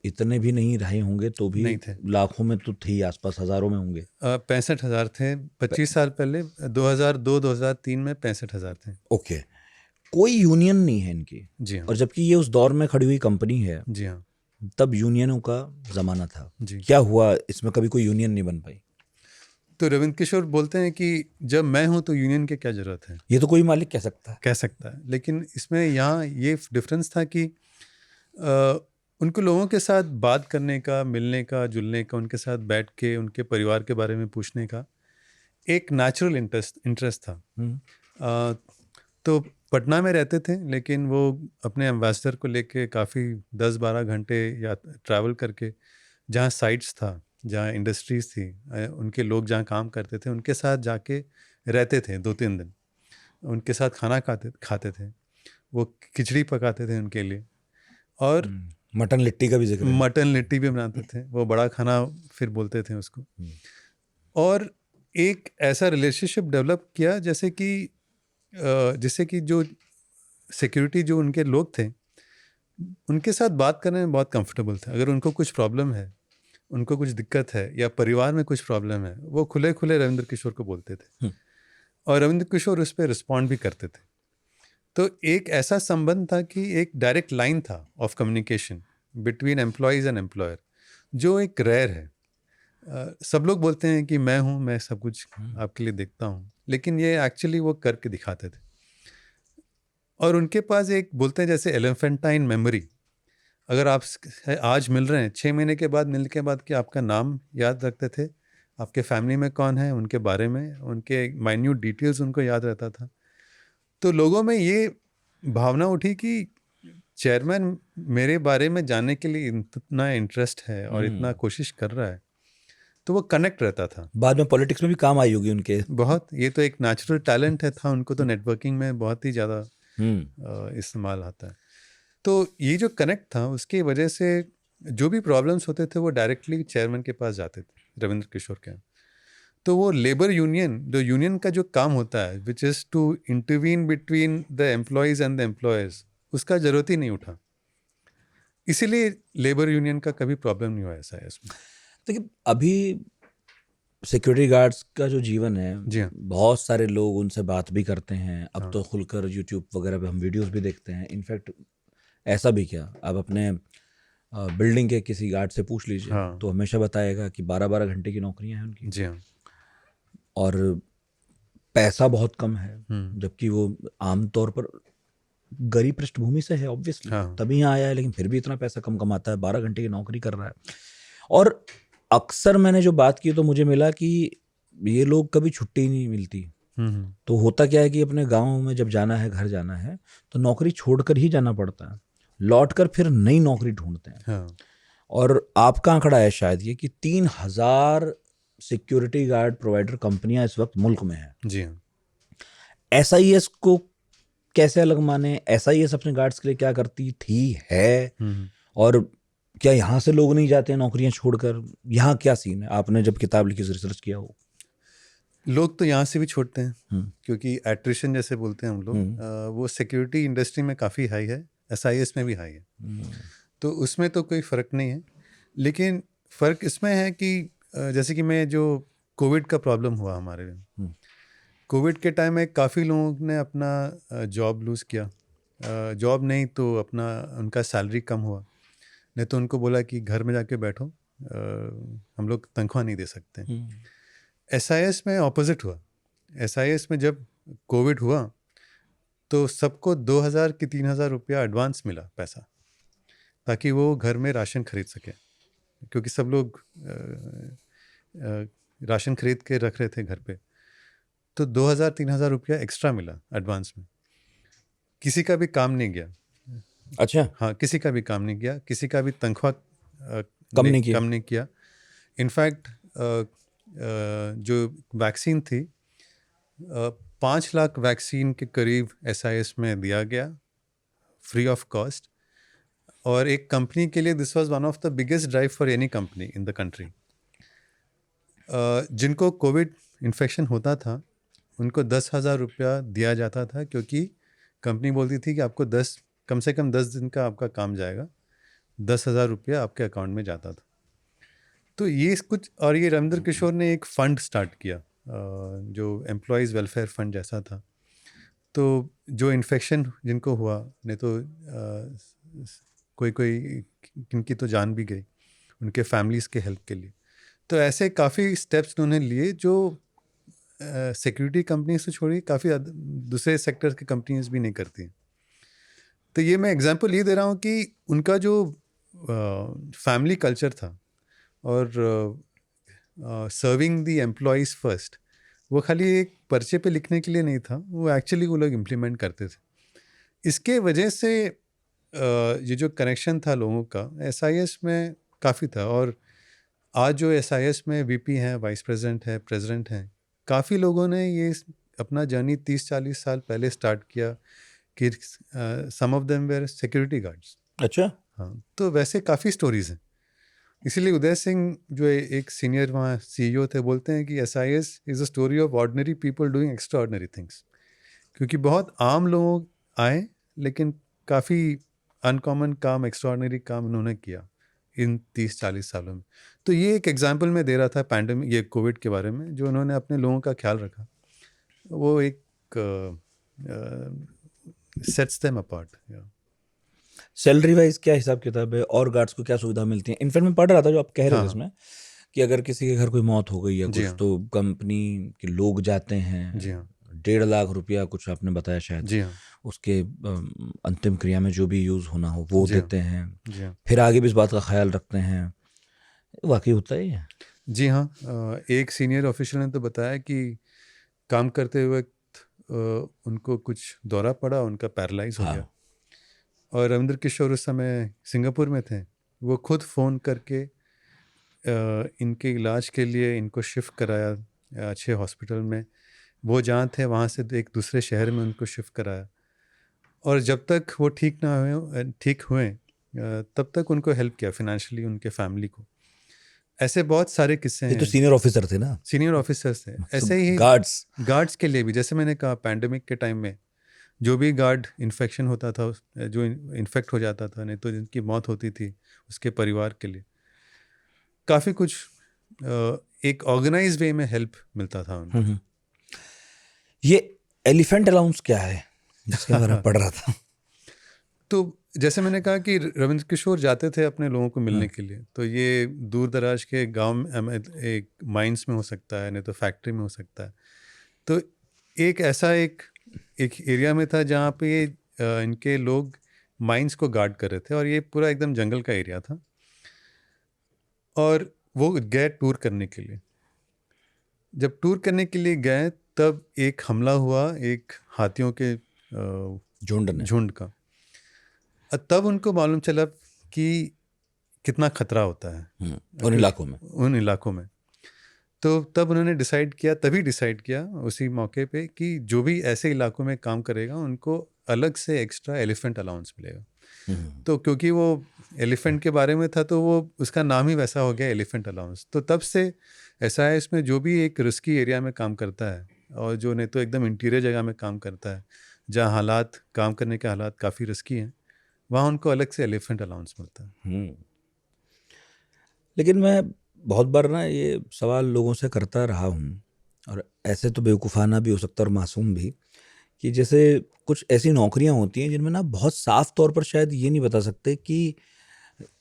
इतने भी नहीं रहे होंगे, तो भी नहीं थे। लाखों में तो थे ही, आसपास हजारों में होंगे। 65,000 थे 25 साल पहले, 2002-2003 में 65,000 थे। ओके, कोई यूनियन नहीं है इनकी, जी हाँ, और जबकि ये उस दौर में खड़ी हुई कंपनी है, जी हाँ, तब यूनियनों का जमाना था। जी। क्या हुआ इसमें, कभी कोई यूनियन नहीं बन पाई? तो रविंद्र किशोर बोलते हैं कि जब मैं हूं तो यूनियन की क्या ज़रूरत है, ये तो कोई मालिक कह सकता है। कह सकता है। लेकिन इसमें यहाँ ये डिफरेंस था कि उनको लोगों के साथ बात करने का, मिलने का, जुलने का, उनके साथ बैठ के उनके परिवार के बारे में पूछने का एक नेचुरल इंटरेस्ट था। अ, तो पटना में रहते थे, लेकिन वो अपने एम्बेसडर को लेके काफ़ी 10-12 घंटे या ट्रैवल करके जहाँ साइट्स था, जहाँ इंडस्ट्रीज़ थी, उनके लोग जहाँ काम करते थे, उनके साथ जाके रहते थे 2-3 दिन। उनके साथ खाना खाते थे, वो खिचड़ी पकाते थे उनके लिए, और मटन लिट्टी का भी जिक्र है। मटन लिट्टी भी बनाते थे। वो बड़ा खाना फिर बोलते थे उसको। और एक ऐसा रिलेशनशिप डेवलप किया जैसे कि जिससे कि जो सिक्योरिटी जो उनके लोग थे, उनके साथ बात करने में बहुत कंफर्टेबल थे। अगर उनको कुछ प्रॉब्लम है, उनको कुछ दिक्कत है, या परिवार में कुछ प्रॉब्लम है, वो खुले खुले रविंद्र किशोर को बोलते थे, और रविंद्र किशोर उस पर रिस्पॉन्ड भी करते थे। तो एक ऐसा संबंध था कि एक डायरेक्ट लाइन था of communication between employees and employer, जो एक रेयर है। सब लोग बोलते हैं कि मैं हूँ, मैं सब कुछ आपके लिए देखता हूँ, लेकिन ये एक्चुअली वो करके दिखाते थे। और उनके पास एक बोलते हैं जैसे एलिफेंटाइन मेमोरी। अगर आप आज मिल रहे हैं, 6 महीने के बाद मिलने के बाद, कि आपका नाम याद रखते थे, आपके फैमिली में कौन है, उनके बारे में, उनके माइन्यूट डिटेल्स उनको याद रहता था। तो लोगों में ये भावना उठी कि चेयरमैन मेरे बारे में जानने के लिए इतना इंटरेस्ट है और इतना कोशिश कर रहा है, तो वो कनेक्ट रहता था। बाद में पॉलिटिक्स में भी काम आई होगी उनके। बहुत, ये तो एक नेचुरल टैलेंट है था उनको, तो नेटवर्किंग में बहुत ही ज़्यादा इस्तेमाल आता है। तो ये जो कनेक्ट था, उसकी वजह से जो भी प्रॉब्लम्स होते थे वो डायरेक्टली चेयरमैन के पास जाते थे, रविंद्र किशोर के। तो वो लेबर यूनियन, जो यूनियन का जो काम होता है, which is to intervene between the employees and the employers, उसका ज़रूरत ही नहीं उठा। इसीलिए लेबर यूनियन का कभी प्रॉब्लम नहीं हुआ ऐसा है इसमें। देखिए, अभी सिक्योरिटी गार्ड्स का जो जीवन है, जी हाँ, बहुत सारे लोग उनसे बात भी करते हैं। अब हाँ, तो खुलकर यूट्यूब वगैरह पे हम वीडियोस भी देखते हैं। इनफैक्ट ऐसा भी क्या, अब अपने बिल्डिंग के किसी गार्ड से पूछ लीजिए, हाँ, तो हमेशा बताएगा कि 12-12 घंटे की नौकरियां हैं उनकी, जी हाँ, और पैसा बहुत कम है। हम्म, जबकि वो आमतौर पर गरीब पृष्ठभूमि से है, ऑब्वियसली हाँ, तभी यहाँ आया है, लेकिन फिर भी इतना पैसा कम कमाता है, 12 घंटे की नौकरी कर रहा है। और अक्सर मैंने जो बात की तो मुझे मिला कि ये लोग कभी छुट्टी नहीं मिलती। तो होता क्या है कि अपने गांव में जब जाना है, घर जाना है, तो नौकरी छोड़कर ही जाना पड़ता है, लौटकर फिर नई नौकरी ढूंढते हैं। हाँ, और आपका आंकड़ा है शायद ये कि 3,000 सिक्योरिटी गार्ड प्रोवाइडर कंपनियां इस वक्त मुल्क में हैं। जी हाँ, SIS को कैसे अलग माने? SIS अपने गार्ड्स के लिए क्या करती थी, है, और क्या यहाँ से लोग नहीं जाते हैं नौकरियां छोड़कर? यहाँ क्या सीन है, आपने जब किताब लिखी, रिसर्च किया हो? लोग तो यहाँ से भी छोड़ते हैं हम्म, क्योंकि एट्रिशन जैसे बोलते हैं हम लोग, वो सिक्योरिटी इंडस्ट्री में काफ़ी हाई है, एसआईएस में भी हाई है। तो उसमें तो कोई फ़र्क नहीं है, लेकिन फ़र्क इसमें है कि जैसे कि मैं जो कोविड का प्रॉब्लम हुआ हमारे में, कोविड के टाइम में काफ़ी लोगों ने अपना जॉब लूज़ किया, जॉब नहीं तो अपना उनका सैलरी कम हुआ, नहीं तो उनको बोला कि घर में जाके बैठो, हम लोग तनख्वाह नहीं दे सकते। एसआईएस में ऑपोजिट हुआ। एसआईएस में जब कोविड हुआ तो सबको 2000 कि 3000 रुपया एडवांस मिला पैसा, ताकि वो घर में राशन खरीद सके, क्योंकि सब लोग राशन खरीद के रख रहे थे घर पे। तो 2000-3000 रुपया एक्स्ट्रा मिला एडवांस में। किसी का भी काम नहीं गया। अच्छा, हाँ, किसी का भी काम नहीं गया, किसी का भी तनख्वाह कम नहीं किया। कम नहीं किया। इनफैक्ट जो वैक्सीन थी, 5 लाख वैक्सीन के करीब एसआईएस में दिया गया फ्री ऑफ कॉस्ट। और एक कंपनी के लिए this was one of the biggest drive for any company in the country. जिनको कोविड इन्फेक्शन होता था उनको 10,000 रुपया दिया जाता था, क्योंकि कंपनी बोलती थी कि आपको कम से कम 10 दिन का आपका काम जाएगा, 10,000 रुपया आपके अकाउंट में जाता था। तो ये कुछ, और ये रविंद्र किशोर ने एक फ़ंड स्टार्ट किया जो एम्प्लॉयज़ वेलफेयर फंड जैसा था। तो जो इन्फेक्शन जिनको हुआ, नहीं तो कोई किनकी तो जान भी गई, उनके फैमिलीज़ के हेल्प के लिए। तो ऐसे काफ़ी स्टेप्स उन्होंने लिए जो सिक्योरिटी कंपनी से छोड़ी काफ़ी दूसरे सेक्टर की कंपनीज भी नहीं करती। तो ये मैं एग्जांपल ये दे रहा हूँ कि उनका जो फैमिली कल्चर था और सर्विंग द एम्प्लॉयज़ फर्स्ट, वो खाली एक पर्चे पे लिखने के लिए नहीं था, वो एक्चुअली वो लोग इम्प्लीमेंट करते थे। इसके वजह से ये जो कनेक्शन था लोगों का एसआईएस में काफ़ी था। और आज जो एसआईएस में वीपी हैं, वाइस प्रेसिडेंट है, प्रेसिडेंट हैं, काफ़ी लोगों ने ये अपना जर्नी 30-40 साल पहले स्टार्ट किया कि some of them were security guards. अच्छा, हाँ, तो वैसे काफ़ी स्टोरीज हैं। इसीलिए उदय सिंह जो एक सीनियर वहाँ सीईओ थे, बोलते हैं कि SIS is a story of ordinary people doing extra ordinary things, क्योंकि बहुत आम लोग आए लेकिन काफ़ी अनकॉमन काम, एक्स्ट्राऑर्डिनरी काम उन्होंने किया इन 30-40 सालों में। तो ये एक एग्जांपल मैं दे रहा था पैंडेमिक, ये कोविड के बारे में, जो उन्होंने अपने लोगों का ख्याल रखा, वो एक sets them apart. Salary wise क्या हिसाब किताब है और गार्ड्स को क्या सुविधा मिलती है? इनफैक्ट मैं पढ़ रहा था जो आप कह रहे थे हाँ, इसमें कि अगर किसी के घर कोई मौत हो गई या जी कुछ, हाँ, तो कंपनी के लोग जाते जी हैं, हाँ, 1.5 लाख रुपया कुछ आपने बताया शायद, जी हाँ, उसके अंतिम क्रिया में जो भी यूज़ होना हो वो जी हाँ, देते हैं, जी हाँ, फिर आगे भी इस बात का ख्याल रखते हैं। वाकई होता है ये? जी हाँ। एक सीनियर ऑफिशियल ने तो बताया कि काम करते वक्त उनको कुछ दौरा पड़ा, उनका पैरालाइज हो गया। हाँ, और रविंद्र किशोर उस समय सिंगापुर में थे, वो खुद फ़ोन करके इनके इलाज के लिए इनको शिफ्ट कराया अच्छे हॉस्पिटल में। वो जहाँ थे वहाँ से एक दूसरे शहर में उनको शिफ्ट कराया, और जब तक वो ठीक हुए तब तक उनको हेल्प किया फाइनेंशियली, उनके फैमिली को। ऐसे बहुत सारे किस्से ये तो हैं। सीनियर ऑफिसर थे ना, सीनियर ऑफिसर्स थे। ऐसे ही गार्ड्स। गार्ड्स के लिए भी, जैसे मैंने कहा पैंडेमिक के टाइम में जो भी गार्ड इन्फेक्शन होता था, जो इन्फेक्ट हो जाता था, नहीं तो जिनकी मौत होती थी, उसके परिवार के लिए काफ़ी कुछ एक ऑर्गेनाइज वे में हेल्प मिलता था उनको। ये एलिफेंट अलाउंस क्या है जिसके बारे में पढ़ रहा था? तो जैसे मैंने कहा कि रविंद्र किशोर जाते थे अपने लोगों को मिलने के लिए, तो ये दूर दराज के गांव में, एक माइंस में हो सकता है, नहीं तो फैक्ट्री में हो सकता है। तो एक ऐसा एक एरिया में था जहाँ पे इनके लोग माइंस को गार्ड कर रहे थे, और ये पूरा एकदम जंगल का एरिया था। और वो गए टूर करने के लिए। जब टूर करने के लिए गए तब एक हमला हुआ, एक हाथियों के झुंड का। तब उनको मालूम चला कि कितना खतरा होता है उन इलाकों में। उन इलाकों में। तो तब उन्होंने तभी डिसाइड किया उसी मौके पे कि जो भी ऐसे इलाकों में काम करेगा उनको अलग से एक्स्ट्रा एलिफेंट अलाउंस मिलेगा। तो क्योंकि वो एलिफेंट के बारे में था तो वो उसका नाम ही वैसा हो गया एलिफेंट अलाउंस। तो तब से ऐसा है इसमें जो भी एक रिस्की एरिया में काम करता है और जो नहीं तो एकदम इंटीरियर जगह में काम करता है जहाँ हालात काम करने के हालात काफ़ी रिस्की हैं, वहाँ उनको अलग से एलिफेंट अलाउंस मिलता है। लेकिन मैं बहुत बार ना ये सवाल लोगों से करता रहा हूँ, और ऐसे तो बेवकूफ़ाना भी हो सकता है और मासूम भी, कि जैसे कुछ ऐसी नौकरियां होती हैं जिनमें ना बहुत साफ तौर पर शायद ये नहीं बता सकते कि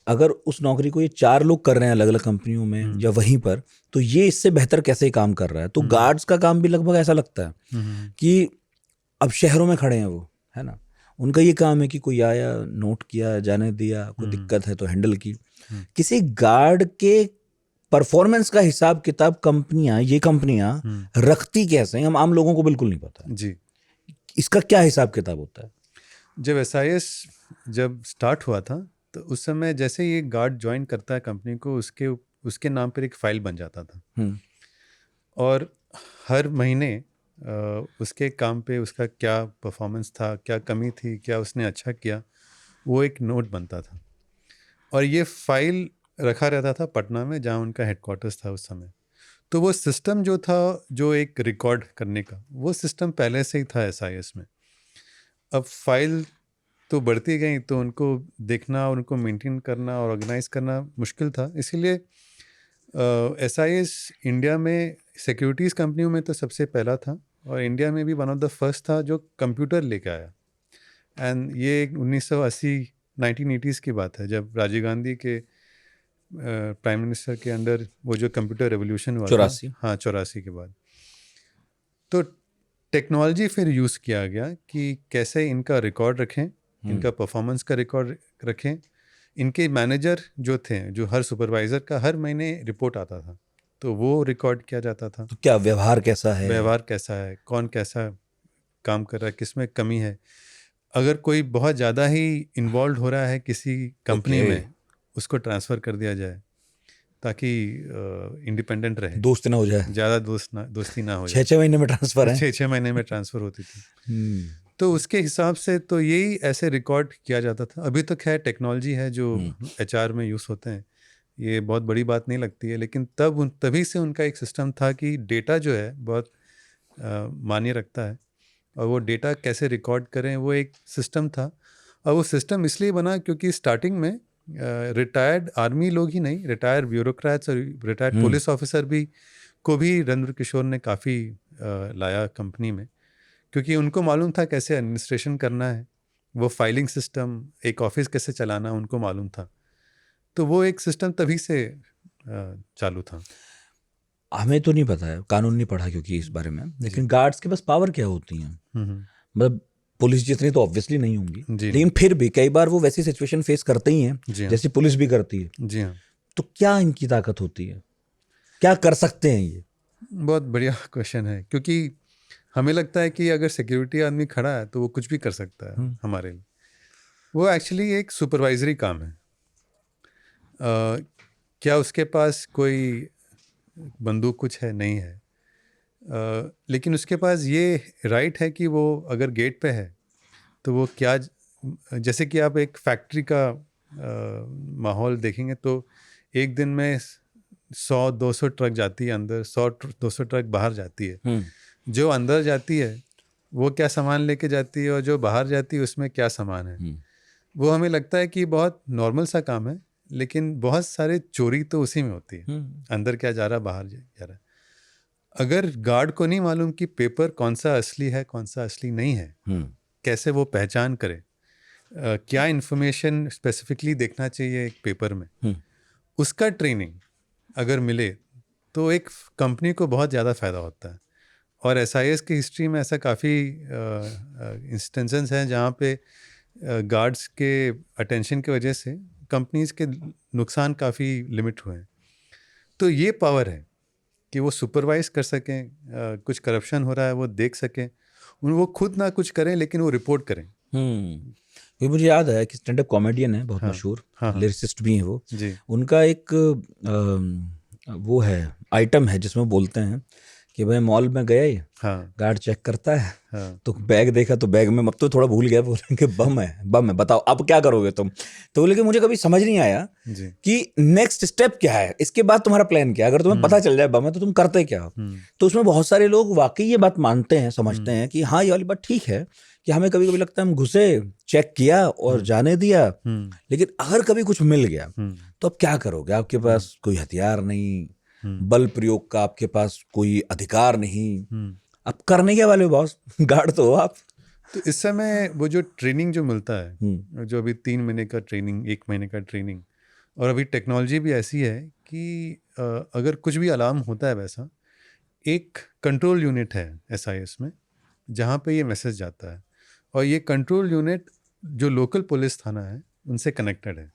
अगर उस नौकरी को ये 4 लोग कर रहे हैं अलग अलग कंपनियों में या वहीं पर, तो ये इससे बेहतर कैसे काम कर रहा है। तो गार्ड्स का काम भी लगभग ऐसा लगता है कि अब शहरों में खड़े हैं वो, है ना, उनका ये काम है कि कोई आया, नोट किया, जाने दिया, कोई दिक्कत है तो हैंडल की। किसी गार्ड के परफॉर्मेंस का हिसाब किताब ये कंपनियां रखती कैसे हैं, हम आम लोगों को बिल्कुल नहीं पता जी। इसका क्या हिसाब किताब होता है। जब SIS जब स्टार्ट हुआ था तो उस समय जैसे ये गार्ड ज्वाइन करता है कंपनी को, उसके नाम पर एक फाइल बन जाता था और हर महीने उसके काम पे उसका क्या परफॉर्मेंस था, क्या कमी थी, क्या उसने अच्छा किया, वो एक नोट बनता था। और ये फाइल रखा रहता था पटना में जहाँ उनका हेडक्वार्टर्स था उस समय। तो वो सिस्टम जो था, जो एक रिकॉर्ड करने का, वो सिस्टम पहले से ही था SIS में। अब फाइल तो बढ़ती गई तो उनको देखना, उनको मेंटेन करना और ऑर्गेनाइज करना मुश्किल था। इसीलिए SIS इंडिया में सिक्योरिटीज़ कंपनियों में तो सबसे पहला था और इंडिया में भी वन ऑफ द फर्स्ट था जो कंप्यूटर लेके आया। एंड ये 1980-1980s की बात है जब राजीव गांधी के प्राइम मिनिस्टर के अंडर वो जो कंप्यूटर रेवोल्यूशन हुआ 84। था। हाँ, 84 के बाद तो टेक्नोलॉजी फिर यूज़ किया गया कि कैसे इनका रिकॉर्ड रखें, इनका परफॉर्मेंस का रिकॉर्ड रखें। इनके मैनेजर जो थे, जो हर सुपरवाइज़र का हर महीने रिपोर्ट आता था, तो वो रिकॉर्ड किया जाता था। तो क्या व्यवहार कैसा है, व्यवहार कैसा है, कौन कैसा काम कर रहा है, किस में कमी है। अगर कोई बहुत ज़्यादा ही इन्वॉल्व हो रहा है किसी कंपनी में, उसको ट्रांसफ़र कर दिया जाए ताकि इंडिपेंडेंट रहे, दोस्त ना हो जाए, ज़्यादा दोस्ती ना हो जाए। 6-6 महीने में ट्रांसफर है। 6-6 महीने में ट्रांसफ़र होती थी। तो उसके हिसाब से तो यही ऐसे रिकॉर्ड किया जाता था। अभी तो खैर टेक्नोलॉजी है जो HR में यूज़ होते हैं, ये बहुत बड़ी बात नहीं लगती है, लेकिन तभी से उनका एक सिस्टम था कि डेटा जो है बहुत मायने रखता है और वो डेटा कैसे रिकॉर्ड करें, वो एक सिस्टम था। और वो सिस्टम इसलिए बना क्योंकि स्टार्टिंग में रिटायर्ड आर्मी लोग ही नहीं, रिटायर्ड ब्यूरोक्रेट्स और रिटायर्ड पुलिस ऑफिसर को भी रणवीर किशोर ने काफ़ी लाया कंपनी में, क्योंकि उनको मालूम था कैसे एडमिनिस्ट्रेशन करना है, वो फाइलिंग सिस्टम, एक ऑफिस कैसे चलाना उनको मालूम था। तो वो एक सिस्टम तभी से चालू था। हमें तो नहीं पता है, कानून नहीं पढ़ा क्योंकि इस बारे में, लेकिन गार्ड्स के पास पावर क्या होती हैं? मतलब पुलिस जितनी तो ऑब्वियसली नहीं होंगी, लेकिन फिर भी कई बार वो वैसी सिचुएशन फेस करते ही हैं जैसी पुलिस भी करती है। जी हाँ। तो क्या इनकी ताकत होती है, क्या कर सकते हैं ये? बहुत बढ़िया क्वेश्चन है, क्योंकि हमें लगता है कि अगर सिक्योरिटी आदमी खड़ा है तो वो कुछ भी कर सकता है हमारे लिए। वो एक्चुअली एक सुपरवाइजरी काम है। क्या उसके पास कोई बंदूक कुछ है? नहीं है। लेकिन उसके पास ये राइट है कि वो अगर गेट पे है तो वो क्या, जैसे कि आप एक फैक्ट्री का माहौल देखेंगे तो एक दिन में 100-200 ट्रक जाती है अंदर, 100-200 ट्रक बाहर जाती है। जो अंदर जाती है वो क्या सामान लेके जाती है और जो बाहर जाती है उसमें क्या सामान है। वो हमें लगता है कि बहुत नॉर्मल सा काम है, लेकिन बहुत सारे चोरी तो उसी में होती है, अंदर क्या जा रहा, बाहर जा रहा। अगर गार्ड को नहीं मालूम कि पेपर कौन सा असली है, कौन सा असली नहीं है, कैसे वो पहचान करे, क्या इन्फॉर्मेशन स्पेसिफिकली देखना चाहिए एक पेपर में, उसका ट्रेनिंग अगर मिले तो एक कंपनी को बहुत ज़्यादा फ़ायदा होता है। और SIS की हिस्ट्री में ऐसा काफ़ी इंस्टेंसेस हैं जहाँ पे गार्ड्स के अटेंशन की वजह से कंपनीज के नुकसान काफ़ी लिमिट हुए हैं। तो ये पावर है कि वो सुपरवाइज कर सकें, कुछ करप्शन हो रहा है वो देख सकें, वो खुद ना कुछ करें लेकिन वो रिपोर्ट करें। ये मुझे याद है कि स्टैंड अप कॉमेडियन है बहुत मशहूर, लिरिसिस्ट भी हैं वो जी। उनका एक वो है आइटम है जिसमें बोलते हैं कि भाई मॉल में गए, हाँ गार्ड चेक करता है, हाँ तो बैग देखा तो बैग में, अब तो थोड़ा भूल गया, बोले कि बम है, बताओ अब क्या करोगे तुम। तो बोले कि मुझे कभी समझ नहीं आया जी कि नेक्स्ट स्टेप क्या है, इसके बाद तुम्हारा प्लान क्या है, अगर तुम्हें पता चल जाए बम है तो तुम करते क्या हो। तो उसमें बहुत सारे लोग वाकई ये बात मानते हैं, समझते हैं कि हाँ ये वाली बात ठीक है, कि हमें कभी कभी लगता है हम घुसे, चेक किया और जाने दिया, लेकिन अगर कभी कुछ मिल गया तो अब क्या करोगे, आपके पास कोई हथियार नहीं, बल प्रयोग का आपके पास कोई अधिकार नहीं, अब करने के वाले हो बॉस, गार्ड तो हो आप। तो इस समय वो जो ट्रेनिंग जो मिलता है, जो अभी 3 महीने का ट्रेनिंग, 1 महीने का ट्रेनिंग, और अभी टेक्नोलॉजी भी ऐसी है कि अगर कुछ भी अलार्म होता है वैसा, एक कंट्रोल यूनिट है SIS में जहाँ पे ये मैसेज जाता है, और ये कंट्रोल यूनिट जो लोकल पुलिस थाना है उनसे कनेक्टेड है।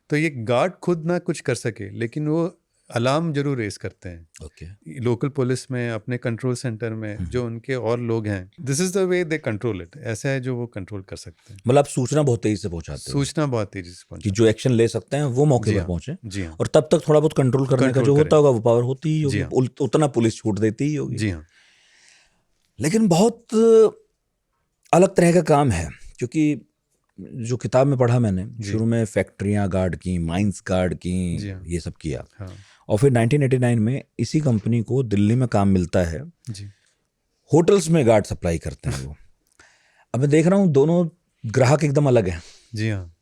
तो ये गार्ड खुद ना कुछ कर सके, लेकिन वो अलार्म जरूर रेस करते हैं ओके, लोकल पुलिस में, अपने कंट्रोल सेंटर में जो उनके और लोग हैं। This is the way they control it. ऐसा है जो वो कंट्रोल कर सकते हैं। मतलब आप सूचना बहुत तेजी से पहुंचाते हो सूचना बहुत तेजी से कि पहुंचा। जो एक्शन ले सकते हैं वो मौके जी पर हाँ, पहुंचे, जी हाँ, और तब तक थोड़ा बहुत कंट्रोल करने का कंट्रोल जो करें। होता होगा वो पावर होती ही जी होगी, हाँ, उतना पुलिस छूट देती ही होगी। जी हाँ, लेकिन बहुत अलग तरह का काम है, क्योंकि जो किताब में पढ़ा मैंने, शुरू में फैक्ट्रियां गार्ड की, माइंस गार्ड की, जी हाँ, ये सब किया, हाँ, और फिर 1989 में इसी कंपनी को दिल्ली में काम मिलता है, जी, होटल्स में गार्ड सप्लाई करते हैं वो। अब मैं देख रहा हूँ दोनों ग्राहक एकदम अलग हैं। जी हाँ,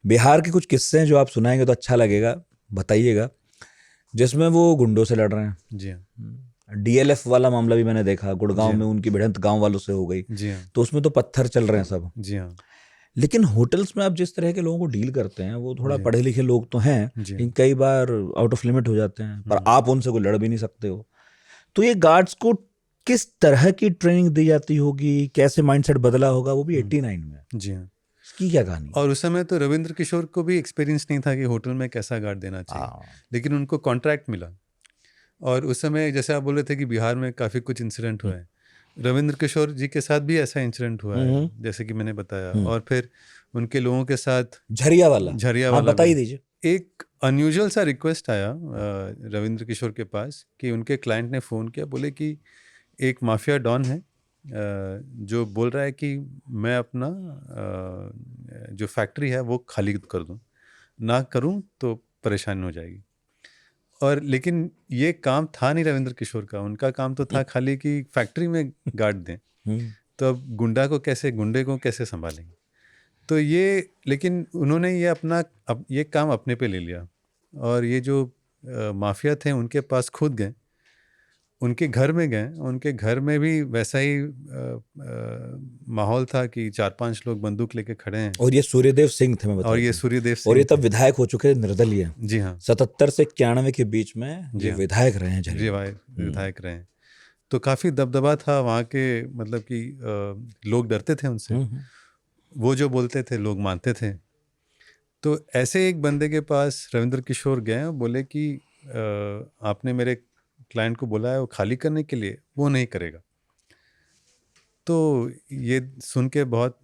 बिहार के कुछ किस्से हैं जो आप सुनाएंगे तो अच्छा लगेगा, बताइएगा, जिसमें वो गुंडों से लड़ रहे हैं। जी हाँ, DLF वाला मामला भी मैंने देखा, गुड़गांव जी में उनकी भिड़ंत गांव वालों से हो गई, जी हाँ, तो उसमें तो पत्थर चल रहे हैं सब। जी हाँ, लेकिन होटल्स में आप जिस तरह के लोगों को डील करते हैं, वो थोड़ा जी पढ़े लिखे लोग तो हैं, जी लेकिन कई बार आउट ऑफ लिमिट हो जाते हैं, पर आप उनसे कोई लड़ भी नहीं सकते हो। तो ये गार्ड्स को किस तरह की ट्रेनिंग दी जाती होगी, कैसे माइंडसेट बदला होगा, वो भी 89 में, जी हाँ। इसकी क्या कहानी? और उस समय तो रविंद्र किशोर को भी एक्सपीरियंस नहीं था कि होटल में कैसा गार्ड देना चाहिए, हाँ, लेकिन उनको कॉन्ट्रैक्ट मिला। और उस समय जैसे आप बोल रहे थे कि बिहार में काफ़ी कुछ इंसिडेंट हुए हैं, रविंद्र किशोर जी के साथ भी ऐसा इंसिडेंट हुआ है जैसे कि मैंने बताया। और फिर उनके लोगों के साथ झरिया वाला, झरिया हाँ वाला बता ही भी। दीजिए। एक अनयूजुअल सा रिक्वेस्ट आया रविंद्र किशोर के पास कि उनके क्लाइंट ने फ़ोन किया, बोले कि एक माफिया डॉन है जो बोल रहा है कि मैं अपना जो फैक्ट्री है वो खाली कर दूं, ना करूं तो परेशानी हो जाएगी। और लेकिन ये काम था नहीं रविंद्र किशोर का, उनका काम तो था खाली कि फैक्ट्री में गार्ड दें। तो अब गुंडे को कैसे संभालेंगे। तो ये, लेकिन उन्होंने ये ये काम अपने पे ले लिया, और ये जो माफिया थे उनके पास खुद गए, उनके घर में गए। उनके घर में भी वैसा ही माहौल था कि 4-5 लोग बंदूक लेके खड़े हैं। और ये सूर्यदेव सिंह थे, मैं बता और ये दूं। सूर्यदेव और सिंह ये तब थे। विधायक हो चुके हैं निर्दलीय, जी हाँ, 77 से 91 के बीच में जी ये हाँ, विधायक रहे हैं झरिया में। विधायक रहे हैं। तो काफ़ी दबदबा था वहाँ के, मतलब कि लोग डरते थे उनसे, वो जो बोलते थे लोग मानते थे। तो ऐसे एक बंदे के पास रविंद्र किशोर गए, बोले कि आपने मेरे क्लाइंट को बोला है वो खाली करने के लिए, वो नहीं करेगा। तो ये सुन के बहुत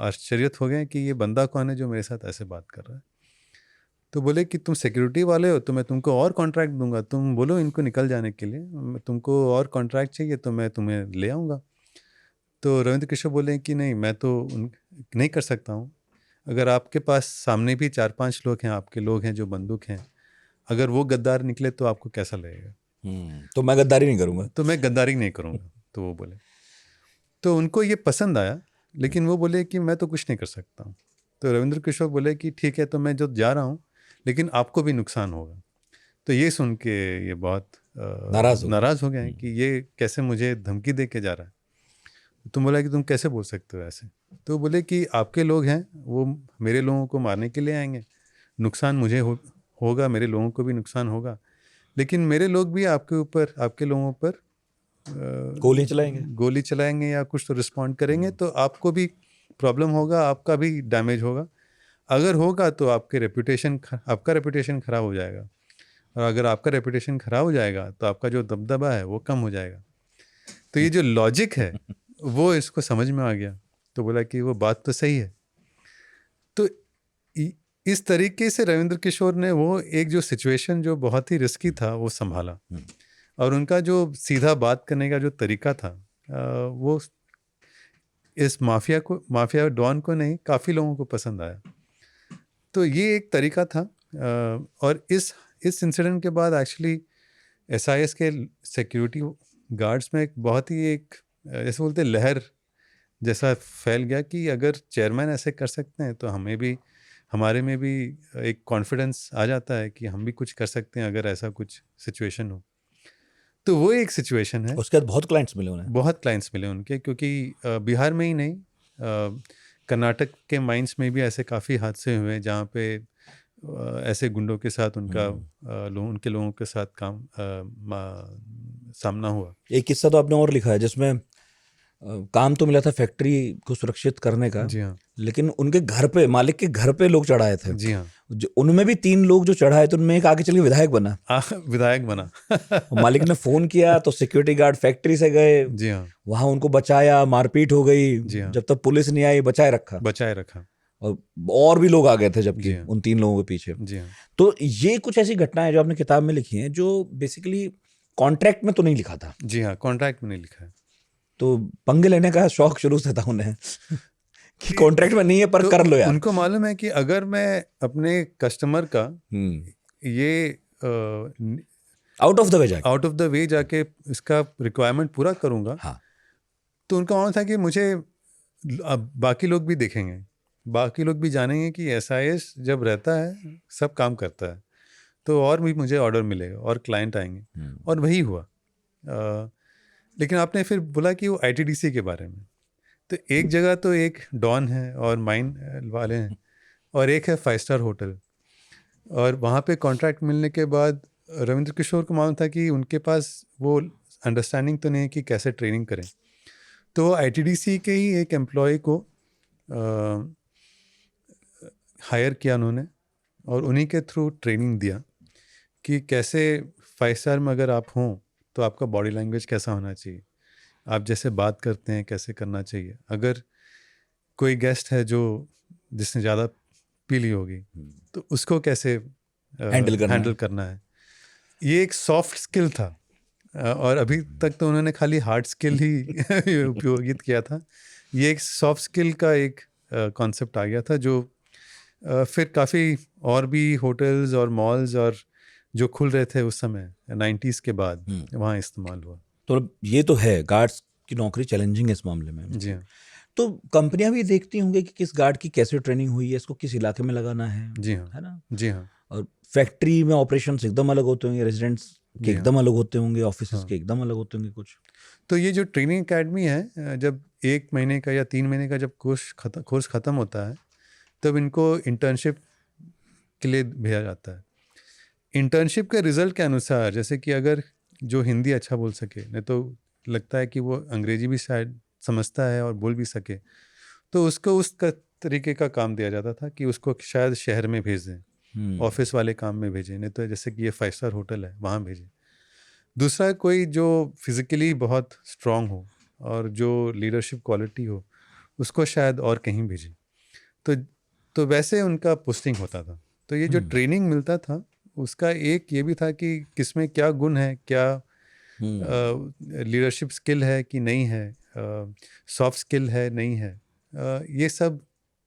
आश्चर्यत हो गए कि ये बंदा कौन है जो मेरे साथ ऐसे बात कर रहा है। तो बोले कि तुम सिक्योरिटी वाले हो तो मैं तुमको और कॉन्ट्रैक्ट दूंगा, तुम बोलो इनको निकल जाने के लिए, तुमको और कॉन्ट्रैक्ट चाहिए तो मैं तुम्हें ले आऊँगा। तो रविंद्र किशोर बोले कि नहीं, मैं तो नहीं कर सकता हूँ। अगर आपके पास सामने भी 4-5 लोग हैं, आपके लोग हैं जो बंदूक हैं, अगर वो गद्दार निकले तो आपको कैसा लगेगा। तो मैं गद्दारी नहीं करूंगा। तो मैं गद्दारी नहीं करूँगा। तो वो बोले, तो उनको ये पसंद आया, लेकिन वो बोले कि मैं तो कुछ नहीं कर सकता हूँ। तो रविंद्र किशोर बोले कि ठीक है, तो मैं जो जा रहा हूँ, लेकिन आपको भी नुकसान होगा। तो ये सुन के ये बहुत नाराज़ हो गए कि ये कैसे मुझे धमकी दे के जा रहा है। तुम बोला कि तुम कैसे बोल सकते हो ऐसे। तो बोले कि आपके लोग हैं, वो मेरे लोगों को मारने के लिए आएंगे, नुकसान मुझे होगा, मेरे लोगों को भी नुकसान होगा, लेकिन मेरे लोग भी आपके लोगों पर गोली चलाएंगे या कुछ तो रिस्पॉन्ड करेंगे, तो आपको भी प्रॉब्लम होगा, आपका भी डैमेज होगा। अगर होगा तो आपका रेपुटेशन ख़राब हो जाएगा, और अगर आपका रेपुटेशन ख़राब हो जाएगा तो आपका जो दबदबा है वो कम हो जाएगा। तो ये जो लॉजिक है वो इसको समझ में आ गया। तो बोला कि वो बात तो सही है। तो इस तरीके से रविंद्र किशोर ने वो एक जो सिचुएशन जो बहुत ही रिस्की था वो संभाला, और उनका जो सीधा बात करने का जो तरीका था वो इस माफिया डॉन को नहीं, काफ़ी लोगों को पसंद आया। तो ये एक तरीका था। और इस इंसिडेंट के बाद एक्चुअली एसआईएस के सिक्योरिटी गार्ड्स में एक बहुत ही एक जैसे बोलते लहर जैसा फैल गया कि अगर चेयरमैन ऐसे कर सकते हैं तो हमारे में भी एक कॉन्फिडेंस आ जाता है कि हम भी कुछ कर सकते हैं अगर ऐसा कुछ सिचुएशन हो। तो वो एक सिचुएशन है। उसके बाद बहुत क्लाइंट्स मिले उन्हें। बहुत क्लाइंट्स मिले उनके, क्योंकि बिहार में ही नहीं, कर्नाटक के माइंस में भी ऐसे काफ़ी हादसे हुए जहाँ पे ऐसे गुंडों के साथ उनके लोगों के साथ सामना हुआ। एक किस्सा तो आपने और लिखा है जिसमें काम तो मिला था फैक्ट्री को सुरक्षित करने का, जी हाँ, लेकिन उनके घर पे, मालिक के घर पे लोग चढ़ाए थे। जी हाँ। उनमें भी 3 लोग जो चढ़ाए थे उनमें एक आगे चल के विधायक बना। विधायक बना। और मालिक ने फोन किया तो सिक्योरिटी गार्ड फैक्ट्री से गए, जी हाँ, वहां उनको बचाया, मारपीट हो गई, जी हाँ। जब तक पुलिस नहीं आई बचाए रखा। बचाए रखा। और भी लोग आ गए थे जबकि जी हाँ। उन 3 लोगों के पीछे। जी हाँ। तो ये कुछ ऐसी घटनाएं जो आपने किताब में लिखी हैं जो बेसिकली कॉन्ट्रैक्ट में तो नहीं लिखा था। जी हाँ, कॉन्ट्रैक्ट में नहीं लिखा है। तो पंगे लेने का शौक शुरू से था उन्हें कि कॉन्ट्रैक्ट में नहीं है पर तो कर लो यार। उनको मालूम है कि अगर मैं अपने कस्टमर का ये आउट ऑफ द वे जाके, आउट ऑफ द वे जाके इसका रिक्वायरमेंट पूरा करूंगा, हाँ, तो उनका मानना था कि मुझे अब बाकी लोग भी देखेंगे, बाकी लोग भी जानेंगे कि एसआईएस जब रहता है सब काम करता है, तो और भी मुझे ऑर्डर मिलेगा और क्लाइंट आएंगे। और वही हुआ। लेकिन आपने फिर बोला कि वो आईटीडीसी के बारे में, तो एक जगह तो एक डॉन है और माइन वाले हैं, और एक है 5 स्टार होटल। और वहाँ पे कॉन्ट्रैक्ट मिलने के बाद रविंद्र किशोर को मालूम था कि उनके पास वो अंडरस्टैंडिंग तो नहीं है कि कैसे ट्रेनिंग करें, तो आईटीडीसी के ही एक एम्प्लॉय को हायर किया उन्होंने और उन्हीं के थ्रू ट्रेनिंग दिया कि कैसे 5 स्टार में अगर आप हों तो आपका बॉडी लैंग्वेज कैसा होना चाहिए, आप जैसे बात करते हैं कैसे करना चाहिए, अगर कोई गेस्ट है जो जिसने ज़्यादा पी ली होगी तो उसको कैसे हैंडल करना है। ये एक सॉफ्ट स्किल था। और अभी तक तो उन्होंने खाली हार्ड स्किल ही उपयोगित किया था। ये एक सॉफ्ट स्किल का एक कॉन्सेप्ट आ गया था जो फिर काफ़ी और भी होटल्स और मॉल्स और जो खुल रहे थे उस समय 90s के बाद वहाँ इस्तेमाल हुआ। तो ये तो है, गार्ड्स की नौकरी चैलेंजिंग है इस मामले में। जी हाँ। तो कंपनियां भी देखती होंगी कि किस गार्ड की कैसे ट्रेनिंग हुई है, इसको किस इलाके में लगाना है। जी हाँ, है ना। जी हाँ। और फैक्ट्री में ऑपरेशंस एकदम अलग होते होंगे, रेजिडेंट्स के एकदम अलग होते होंगे, ऑफिसेज के एकदम अलग होते होंगे कुछ। तो ये जो ट्रेनिंग एकेडमी है, जब 1 महीने का या 3 महीने का जब कोर्स ख़त्म होता है तब इनको इंटर्नशिप के लिए भेजा जाता है। इंटर्नशिप के रिजल्ट के अनुसार, जैसे कि अगर जो हिंदी अच्छा बोल सके, नहीं तो लगता है कि वो अंग्रेजी भी शायद समझता है और बोल भी सके, तो उसको उस तरीके का काम दिया जाता था कि उसको शायद शहर में भेज दें, ऑफिस वाले काम में भेजें, नहीं तो जैसे कि ये 5 स्टार होटल है वहाँ भेजें। दूसरा कोई जो फिज़िकली बहुत स्ट्रांग हो और जो लीडरशिप क्वालिटी हो उसको शायद और कहीं भेजें। तो वैसे उनका पोस्टिंग होता था। तो ये जो ट्रेनिंग मिलता था उसका एक ये भी था कि किसमें क्या गुण है, क्या लीडरशिप स्किल है कि नहीं है, सॉफ्ट स्किल है नहीं है, ये सब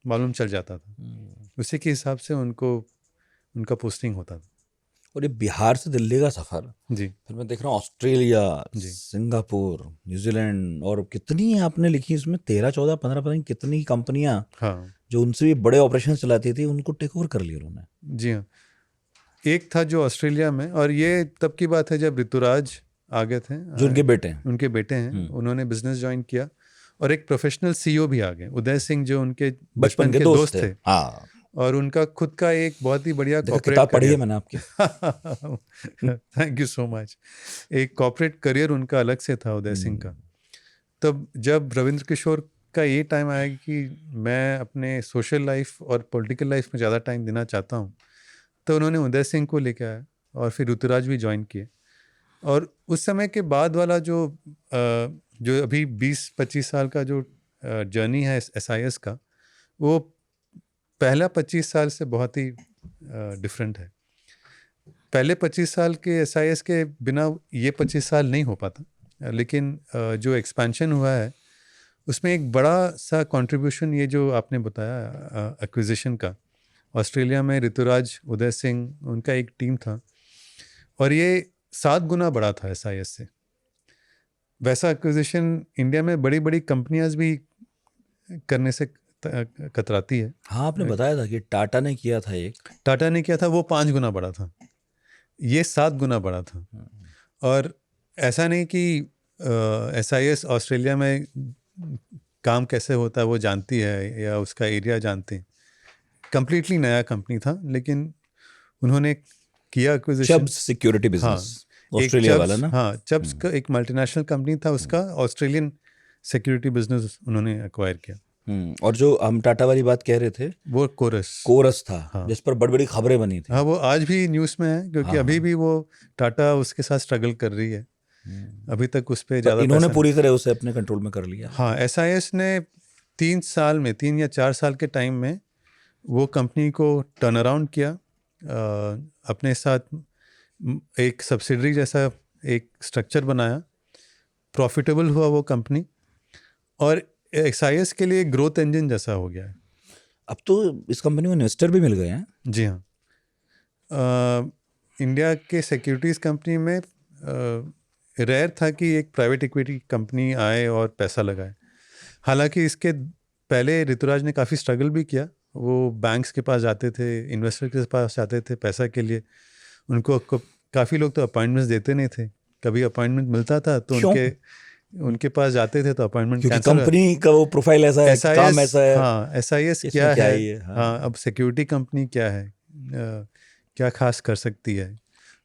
मालूम चल जाता था। उसी के हिसाब से उनका पोस्टिंग होता था। और ये बिहार से दिल्ली का सफर, जी, फिर मैं देख रहा हूँ ऑस्ट्रेलिया, सिंगापुर, न्यूजीलैंड, और कितनी आपने लिखी इसमें 13, 14, 15 पता नहीं कितनी कंपनियां, हाँ, जो उनसे भी बड़े ऑपरेशन चलाती थी उनको टेक ओवर कर लिया उन्होंने। जी हाँ। एक था जो ऑस्ट्रेलिया में, और ये तब की बात है जब ऋतुराज आ गए थे, जो उनके बेटे हैं, उन्होंने बिजनेस ज्वाइन किया। और एक प्रोफेशनल सीईओ भी आ गए, उदय सिंह, जो उनके बचपन के दोस्त थे। हाँ, और उनका खुद का एक बहुत ही बढ़िया कॉर्पोरेट किताब पढ़ी है मैंने आपकी। Thank you so much. एक कॉर्पोरेट करियर उनका अलग से था उदय सिंह का। तब जब रविंद्र किशोर का ये टाइम आया कि मैं अपने सोशल लाइफ और पॉलिटिकल लाइफ में ज़्यादा टाइम देना चाहता हूँ, तो उन्होंने उदय सिंह को लेकर आया और फिर ऋतुराज भी ज्वाइन किए। और उस समय के बाद वाला जो अभी 20-25 साल का जो जर्नी है एसआईएस का, वो पहला 25 साल से बहुत ही डिफरेंट है। पहले 25 साल के SIS के बिना ये 25 साल नहीं हो पाता, लेकिन जो एक्सपेंशन हुआ है उसमें एक बड़ा सा कंट्रीब्यूशन ये जो आपने बताया एक्विजिशन का, ऑस्ट्रेलिया में ऋतुराज, उदय सिंह, उनका एक टीम था और ये 7 गुना बड़ा था SIS से। वैसा एक्विजिशन इंडिया में बड़ी बड़ी कंपनियां भी करने से कतराती है। हाँ, आपने बताया था कि टाटा ने किया था एक, टाटा ने किया था, वो 5 गुना बड़ा था, ये 7 गुना बड़ा था। और ऐसा नहीं कि SIS ऑस्ट्रेलिया में काम कैसे होता है वो जानती है या उसका एरिया जानते हैं, कंप्लीटली नया कंपनी था, लेकिन उन्होंने किया एक्विजिशन। चब्स सिक्योरिटी हाँ, बिजनेस, ऑस्ट्रेलिया वाला ना। हाँ, चब्स का एक मल्टीनेशनल कंपनी था, उसका ऑस्ट्रेलियन सिक्योरिटी बिजनेस उन्होंने एक्वायर किया। और जो हम टाटा वाली बात कह रहे थे, वो कोरस था, हाँ। जिस पर बड़ी बड़ी खबरें बनी थी। हाँ, वो आज भी न्यूज़ में है, क्योंकि हाँ, अभी भी वो टाटा उसके साथ स्ट्रगल कर रही है, अभी तक उस पर पर ज़्यादा इन्होंने पैसा पूरी तरह उसे अपने कंट्रोल में कर लिया। हाँ, SIS ने 3 या 4 साल के टाइम में वो कंपनी को टर्न अराउंड किया, अपने साथ एक सब्सिडरी जैसा एक स्ट्रक्चर बनाया, प्रॉफिटेबल हुआ वो कंपनी, और SIS के लिए ग्रोथ इंजन जैसा हो गया है। अब तो इस कंपनी में इन्वेस्टर भी मिल गए हैं। जी हाँ, इंडिया के सिक्योरिटीज़ कंपनी में रेयर था कि एक प्राइवेट इक्विटी कंपनी आए और पैसा लगाए। हालांकि इसके पहले ऋतुराज ने काफ़ी स्ट्रगल भी किया, वो बैंक्स के पास जाते थे, इन्वेस्टर के पास जाते थे पैसा के लिए, उनको काफ़ी लोग तो अपॉइंटमेंट्स देते नहीं थे, कभी अपॉइंटमेंट मिलता था तो उनके पास जाते थे तो अपॉइंटमेंट कैंसिल। कंपनी का वो प्रोफाइल ऐसा है, काम ऐसा है। हाँ, SIS क्या है, हाँ, अब सिक्योरिटी कंपनी क्या है, क्या खास कर सकती है,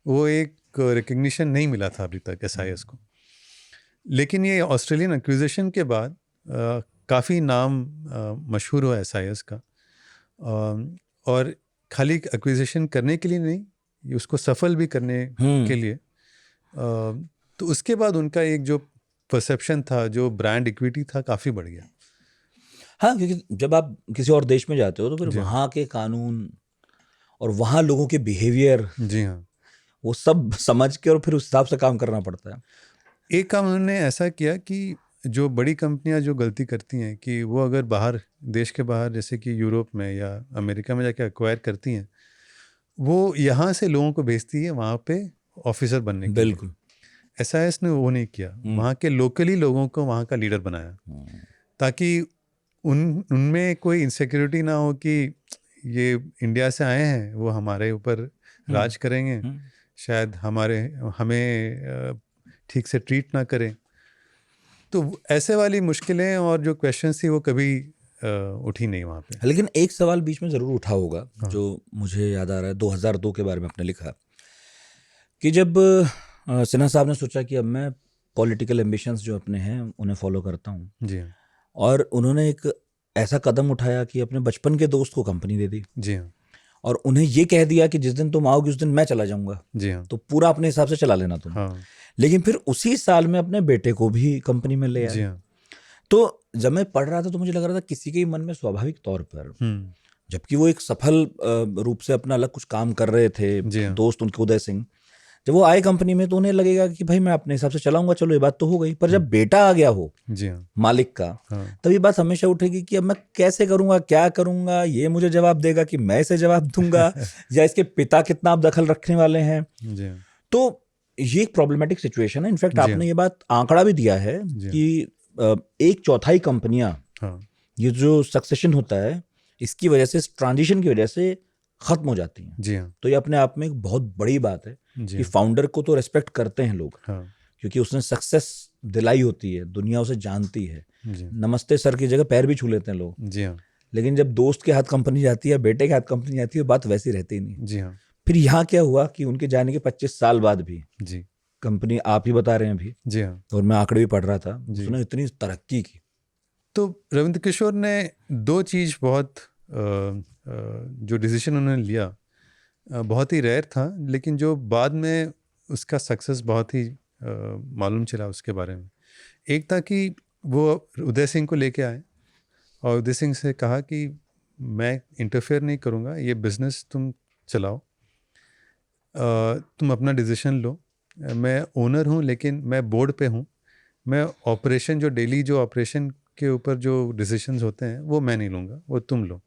वो एक रिकग्निशन नहीं मिला था अभी तक SIS को। लेकिन ये ऑस्ट्रेलियन एक्विजिशन के बाद काफ़ी नाम मशहूर हुआ SIS का, और खाली एक्विजिशन करने के लिए नहीं, उसको सफल भी करने के लिए। तो उसके बाद उनका एक जो परसेप्शन था, जो ब्रांड इक्विटी था, काफ़ी बढ़ गया। हाँ, क्योंकि जब आप किसी और देश में जाते हो तो फिर वहाँ के कानून और वहाँ लोगों के बिहेवियर, जी हाँ, वो सब समझ के और फिर उस हिसाब से काम करना पड़ता है। एक काम उन्होंने ऐसा किया कि जो बड़ी कंपनियां जो गलती करती हैं कि वो अगर बाहर, देश के बाहर, जैसे कि यूरोप में या अमेरिका में जाके एक्वायर करती हैं, वो यहाँ से लोगों को भेजती है वहाँ पे ऑफिसर बनने के लिए। बिल्कुल। SIS ने वो नहीं किया, वहाँ के लोकली लोगों को वहाँ का लीडर बनाया, ताकि उनमें कोई इनसिक्योरिटी ना हो कि ये इंडिया से आए हैं, वो हमारे ऊपर राज करेंगे, शायद हमें ठीक से ट्रीट ना करें। तो ऐसे वाली मुश्किलें और जो क्वेश्चंस थी वो कभी उठी नहीं वहाँ पे। लेकिन एक सवाल बीच में ज़रूर उठा होगा, जो मुझे याद आ रहा है, 2002 के बारे में आपने लिखा कि जब सिन्हा साहब ने सोचा कि अब मैं पॉलिटिकल एम्बिशंस जो अपने हैं उन्हें फॉलो करता हूँ, जी हाँ, और उन्होंने एक ऐसा कदम उठाया कि अपने बचपन के दोस्त को कंपनी दे दी, जी हाँ, और उन्हें ये कह दिया कि जिस दिन तुम आओगे उस दिन मैं चला जाऊंगा, जी हाँ, तो पूरा अपने हिसाब से चला लेना तुम। हाँ, लेकिन फिर उसी साल में अपने बेटे को भी कंपनी में ले जी आए। हाँ, तो जब मैं पढ़ रहा था तो मुझे लग रहा था किसी के ही मन में स्वाभाविक तौर पर, जबकि वो एक सफल रूप से अपना अलग कुछ काम कर रहे थे, जी हाँ, दोस्त उनके उदय सिंह, जब वो आए कंपनी में तो उन्हें लगेगा कि भाई मैं अपने हिसाब से चलाऊंगा, चलो ये बात तो हो गई। पर जब बेटा आ गया हो जी हाँ, मालिक का, हाँ, तब ये बात हमेशा उठेगी कि अब मैं कैसे करूंगा, क्या करूंगा, ये मुझे जवाब देगा कि मैं इसे जवाब दूंगा, या इसके पिता कितना आप दखल रखने वाले हैं। जी हाँ, तो ये एक प्रॉब्लमेटिक सिचुएशन है। इनफैक्ट जी आपने ये बात आंकड़ा भी दिया है जी कि 1/4 कंपनियां, हाँ, ये जो सक्सेशन होता है इसकी वजह से, इस ट्रांजिशन की वजह से खत्म हो जाती हैं। जी हाँ, तो ये अपने आप में एक बहुत बड़ी बात है जी कि हाँ, फाउंडर को तो रेस्पेक्ट करते हैं लोग, हाँ, क्योंकि उसने सक्सेस दिलाई होती है, दुनिया उसे जानती है, जी हाँ, नमस्ते सर की जगह पैर भी छू लेते हैं लोग। जी हाँ, लेकिन जब दोस्त के हाथ कंपनी जाती है, बेटे के हाथ कंपनी जाती है, बात वैसी रहती ही नहीं। जी हाँ, फिर यहाँ क्या हुआ कि उनके जाने के 25 साल बाद भी जी, कंपनी, आप ही बता रहे हैं अभी, जी हाँ, और मैं आंकड़े भी पढ़ रहा था, जी। उसने इतनी तरक्की की। तो रविंद्र किशोर ने 2 चीज़ बहुत जो डिसीजन उन्होंने लिया बहुत ही रेयर था, लेकिन जो बाद में उसका सक्सेस बहुत ही मालूम चला उसके बारे में। एक था कि वो उदय सिंह को लेके आए और उदय सिंह से कहा कि मैं इंटरफेयर नहीं करूँगा, ये बिज़नेस तुम चलाओ, तुम अपना डिसीजन लो, मैं ओनर हूँ लेकिन मैं बोर्ड पे हूँ, मैं ऑपरेशन जो डेली जो ऑपरेशन के ऊपर जो डिसीजंस होते हैं वो मैं नहीं लूँगा, वो तुम लो।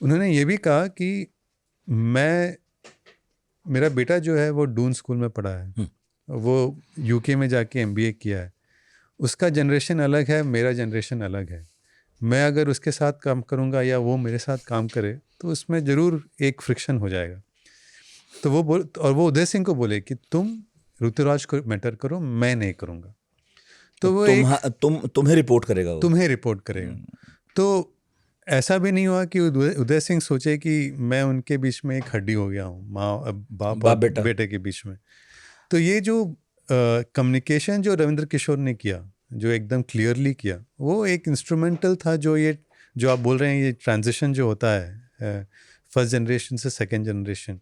उन्होंने ये भी कहा कि मेरा बेटा जो है वो डून स्कूल में पढ़ा है, वो यूके में जाके एमबीए किया है, उसका जनरेशन अलग है, मेरा जनरेशन अलग है। मैं अगर उसके साथ काम करूँगा या वो मेरे साथ काम करे तो उसमें ज़रूर एक फ्रिक्शन हो जाएगा। तो वो उदय सिंह को बोले कि तुम ऋतुराज को मैटर करो, मैं नहीं करूँगा। तो वो तुम्हें रिपोर्ट करेगा वो। तुम्हें रिपोर्ट करेगा। तो ऐसा भी नहीं हुआ कि उदय सिंह सोचे कि मैं उनके बीच में एक हड्डी हो गया हूँ, बाप और बेटे के बीच में। तो ये जो कम्युनिकेशन जो रविंद्र किशोर ने किया, जो एकदम क्लियरली किया, वो एक इंस्ट्रूमेंटल था। जो आप बोल रहे हैं, ये ट्रांजिशन जो होता है फर्स्ट जनरेशन से सेकेंड जनरेशन,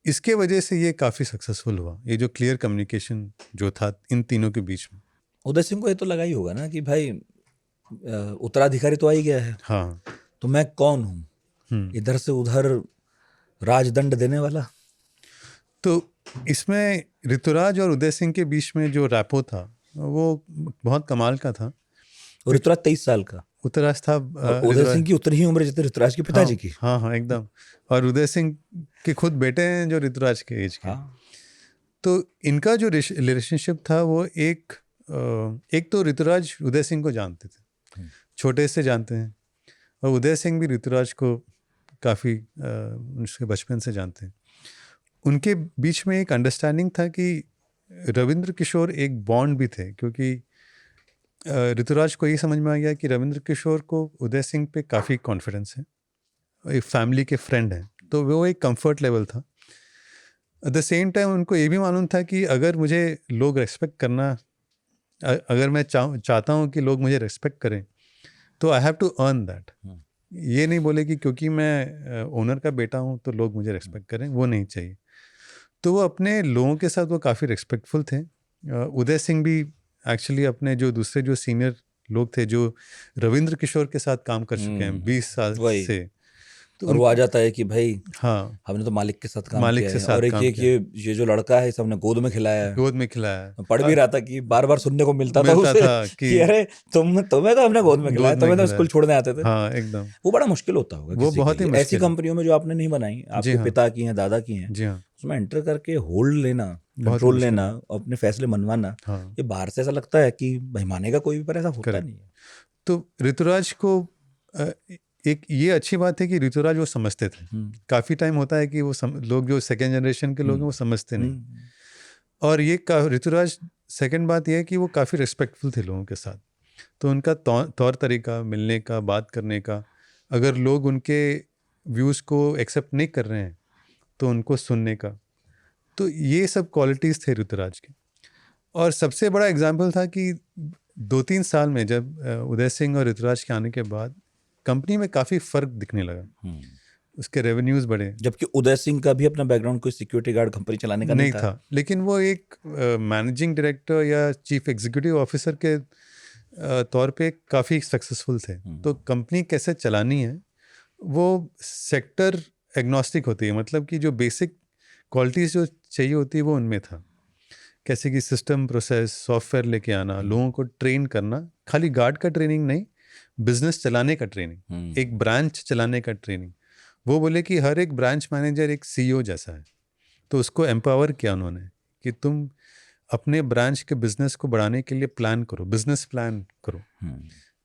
इसके वजह से ये काफ़ी सक्सेसफुल हुआ, ये जो क्लियर कम्युनिकेशन जो था इन तीनों के बीच में। उदय सिंह को ये तो लगा ही होगा ना कि भाई उत्तराधिकारी तो आ ही गया है, हाँ, तो मैं कौन हूँ इधर से उधर राजदंड देने वाला। तो इसमें ऋतुराज और उदय सिंह के बीच में जो रैपो था वो बहुत कमाल का था। और ऋतुराज 23 साल का, उत्तराज था, उदय सिंह की उतनी ही उम्र जितनी ऋतुराज के पिताजी की। हाँ हाँ एकदम। और उदय सिंह के खुद बेटे हैं जो ऋतुराज के एज के। हाँ। तो इनका जो रिलेशनशिप था वो एक तो ऋतुराज उदय सिंह को जानते थे, छोटे से जानते हैं, और उदय सिंह भी ऋतुराज को काफ़ी उसके बचपन से जानते हैं। उनके बीच में एक अंडरस्टैंडिंग था कि रविंद्र किशोर एक बॉन्ड भी थे, क्योंकि ऋतुराज को ये समझ में आ गया कि रविंद्र किशोर को उदय सिंह पे काफ़ी कॉन्फिडेंस है, एक फैमिली के फ्रेंड हैं, तो वो एक कंफर्ट लेवल था। एट द सेम टाइम उनको ये भी मालूम था कि अगर मुझे लोग रेस्पेक्ट करना, अगर मैं चाहता हूँ कि लोग मुझे रेस्पेक्ट करें, तो I have to earn that. ये नहीं बोले कि क्योंकि मैं ओनर का बेटा हूँ तो लोग मुझे रेस्पेक्ट करें, वो नहीं चाहिए। तो वो अपने लोगों के साथ वो काफ़ी रेस्पेक्टफुल थे। उदय सिंह भी एक्चुअली अपने जो दूसरे जो सीनियर लोग थे जो रविंद्र किशोर के साथ काम कर चुके हैं 20 साल से, तो और वो आ जाता है कि भाई हाँ हमने तो मालिक के साथ काम किया है, और एक ये जो लड़का है सबने गोद में खिलाया है। पढ़ भी रहा था कि बार बार सुनने को मिलता था उसे कि अरे तुम्हें तो हमने गोद में खिलाया, तुम्हें तो स्कूल छोड़ने आते थे। हाँ एकदम। वो बड़ा मुश्किल होता होगा, वो बहुत ही मुश्किल। ऐसी कंपनियों में जो आपने नहीं बनाई, आपके पिता की हैं, दादा की हैं, उसमें एंटर करके होल्ड लेना, कंट्रोल लेना, अपने फैसले मनवाना, ये बाहर से ऐसा लगता है कि भाई मानेगा कोई भी, पर ऐसा होता नहीं है। तो ऋतुराज को एक ये अच्छी बात है कि ऋतुराज वो समझते थे। काफ़ी टाइम होता है कि वो लोग जो सेकेंड जनरेशन के लोग हैं वो समझते नहीं। और ये ऋतुराज, सेकेंड बात ये है कि वो काफ़ी रिस्पेक्टफुल थे लोगों के साथ। तो उनका तौर तरीका, मिलने का, बात करने का, अगर लोग उनके व्यूज़ को एक्सेप्ट नहीं कर रहे हैं तो उनको सुनने का, तो ये सब क्वालिटीज़ थे ऋतुराज के। और सबसे बड़ा एग्जाम्पल था कि 2-3 साल में जब उदय सिंह और ऋतुराज के आने के बाद कंपनी में काफ़ी फ़र्क दिखने लगा, उसके रेवेन्यूज़ बढ़े। जबकि उदय सिंह का भी अपना बैकग्राउंड कोई सिक्योरिटी गार्ड कंपनी चलाने का नहीं था, लेकिन वो एक मैनेजिंग डायरेक्टर या चीफ एग्जीक्यूटिव ऑफिसर के तौर पे काफ़ी सक्सेसफुल थे। तो कंपनी कैसे चलानी है वो सेक्टर एग्नोस्टिक होती है, मतलब कि जो बेसिक क्वालिटीज़ जो चाहिए होती है वो उनमें था। कैसे कि सिस्टम, प्रोसेस, सॉफ्टवेयर लेके आना, लोगों को ट्रेन करना, खाली गार्ड का ट्रेनिंग नहीं, बिजनेस चलाने का ट्रेनिंग, एक ब्रांच चलाने का ट्रेनिंग। वो बोले कि हर एक ब्रांच मैनेजर एक सीईओ जैसा है, तो उसको एम्पावर किया उन्होंने कि तुम अपने ब्रांच के बिजनेस को बढ़ाने के लिए प्लान करो, बिजनेस प्लान करो।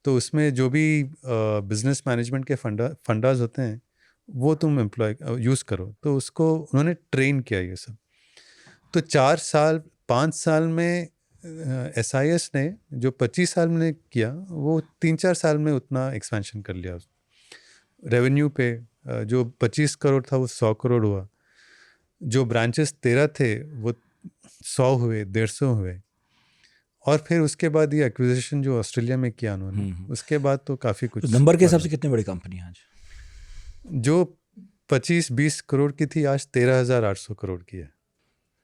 तो उसमें जो भी बिजनेस मैनेजमेंट के फंडाज होते हैं वो तुम एम्प्लॉय यूज़ करो। तो उसको उन्होंने ट्रेन किया ये सब। तो 4-5 साल में SIS ने जो 25 साल में किया वो 3-4 साल में उतना एक्सपेंशन कर लिया। रेवेन्यू पे जो 25 करोड़ था वो 100 करोड़ हुआ, जो ब्रांचेस 13 थे वो 100 हुए, 150 हुए। और फिर उसके बाद ये एक्विजिशन जो ऑस्ट्रेलिया में किया उन्होंने, उसके बाद तो काफ़ी कुछ। नंबर के हिसाब से कितनी बड़ी कंपनी है आज? जो 25-20 करोड़ की थी आज 13,800 करोड़ की है।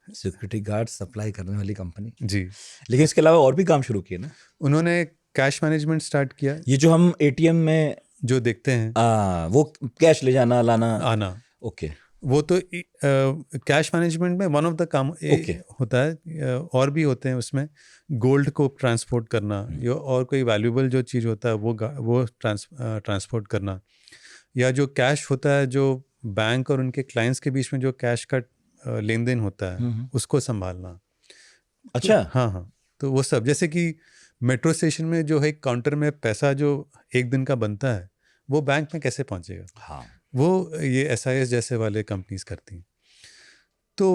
सिक्योरिटी गार्ड सप्लाई करने वाली कंपनी जी। लेकिन इसके अलावा और भी काम शुरू किए ना उन्होंने? कैश मैनेजमेंट स्टार्ट किया। ये जो हम ATM में जो देखते हैं वो कैश ले जाना, लाना, आना, ओके। वो तो कैश मैनेजमेंट में वन ऑफ द काम Okay. होता है, और भी होते हैं उसमें। गोल्ड को ट्रांसपोर्ट करना या और कोई वैल्यूएबल जो चीज़ होता है वो ट्रांसपोर्ट करना, या जो कैश होता है जो बैंक और उनके क्लाइंट्स के बीच में जो कैश का लेन देन होता है उसको संभालना। अच्छा। हाँ हाँ, तो वो सब, जैसे कि मेट्रो स्टेशन में जो है काउंटर में पैसा जो एक दिन का बनता है वो बैंक में कैसे पहुंचेगा, हाँ। वो ये SIS जैसे वाले कंपनीज करती हैं। तो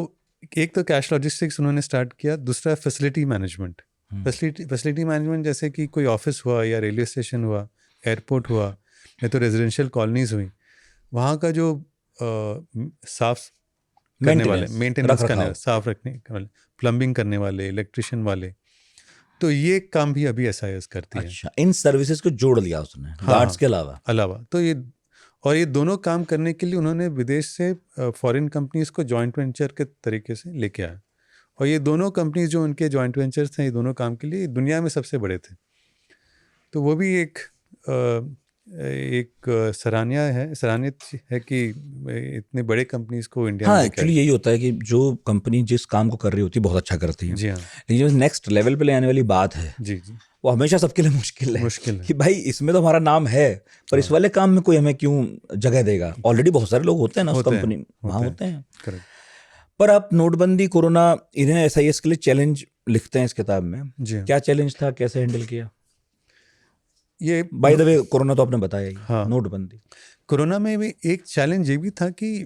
एक तो कैश लॉजिस्टिक्स उन्होंने स्टार्ट किया, दूसरा फैसिलिटी मैनेजमेंट। फैसिलिटी मैनेजमेंट जैसे कि कोई ऑफिस हुआ या रेलवे स्टेशन हुआ, एयरपोर्ट हुआ, या तो रेजिडेंशियल कॉलोनीज हुई, वहाँ का जो साफ करने वाले, मेंटेनेंस करने, साफ रखने वाले, प्लम्बिंग करने वाले, इलेक्ट्रिशियन वाले, तो ये काम भी अभी SIS करती है। अच्छा, इन सर्विसेज को जोड़ लिया उसने गार्ड्स के अलावा। तो ये दोनों काम करने के लिए उन्होंने विदेश से फॉरेन कंपनीज को जॉइंट वेंचर के तरीके से लेके आया, और ये दोनों कंपनीज जो उनके जॉइंट वेंचर्स थे ये दोनों काम के लिए दुनिया में सबसे बड़े थे। तो वो भी एक सराहनीय है कि इतने बड़े कंपनीज को इंडिया हाँ, में एक्चुअली यही होता है कि जो कंपनी जिस काम को कर रही होती है बहुत अच्छा करती है। जी हाँ, लेकिन जो नेक्स्ट लेवल पे ले आने वाली बात है जी वो हमेशा सबके लिए मुश्किल है कि भाई इसमें तो हमारा नाम है पर इस वाले काम में कोई हमें क्यों जगह देगा। ऑलरेडी बहुत सारे लोग होते हैं ना उस कंपनी वहाँ होते हैं। करेक्ट। पर आप नोटबंदी, कोरोना, इन्हें SIS के लिए चैलेंज लिखते हैं इस किताब में। जी क्या चैलेंज था, कैसे हैंडल किया? ये बाय द वे कोरोना तो आपने बताया ही। हाँ, नोटबंदी, कोरोना में भी एक चैलेंज ये भी था कि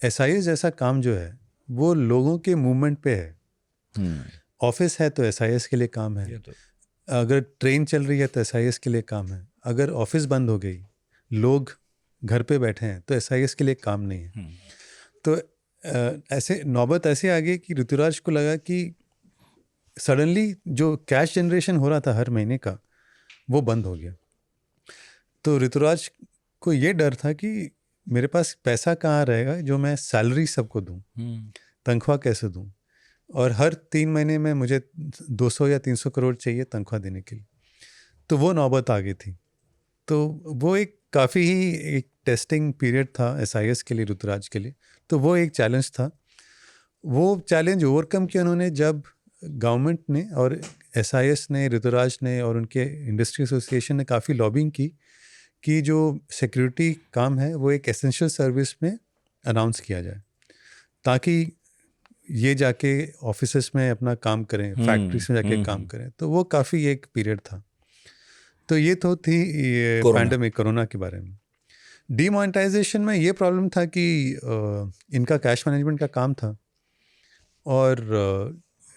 SIS जैसा काम जो है वो लोगों के मूवमेंट पे है। ऑफिस है तो SIS के लिए काम है, अगर ट्रेन चल रही है तो SIS के लिए काम है, अगर ऑफिस बंद हो गई, लोग घर पे बैठे हैं तो SIS के लिए काम नहीं है। तो ऐसे नौबत ऐसे आ गई कि ऋतुराज को लगा कि सडनली जो कैश जनरेशन हो रहा था हर महीने का वो बंद हो गया। तो ऋतुराज को ये डर था कि मेरे पास पैसा कहाँ रहेगा जो मैं सैलरी सबको दूं, तनख्वाह कैसे दूं, और हर 3 महीने में मुझे 200 या 300 करोड़ चाहिए तनख्वाह देने के लिए। तो वो नौबत आ गई थी। तो वो एक काफ़ी ही एक टेस्टिंग पीरियड था SIS के लिए, ऋतुराज के लिए। तो वो एक चैलेंज था। वो चैलेंज ओवरकम किया उन्होंने जब गवर्नमेंट ने और SIS ने, ऋतुराज ने और उनके इंडस्ट्री एसोसिएशन ने काफ़ी लॉबिंग की कि जो सिक्योरिटी काम है वो एक एसेंशियल सर्विस में अनाउंस किया जाए, ताकि ये जाके ऑफिसेस में अपना काम करें, फैक्ट्रीज में जाके काम करें। तो वो काफ़ी एक पीरियड था। तो ये तो थी ये पैंडेमिक, कोरोना के बारे में। डीमोनेटाइजेशन में ये प्रॉब्लम था कि इनका कैश मैनेजमेंट का काम था और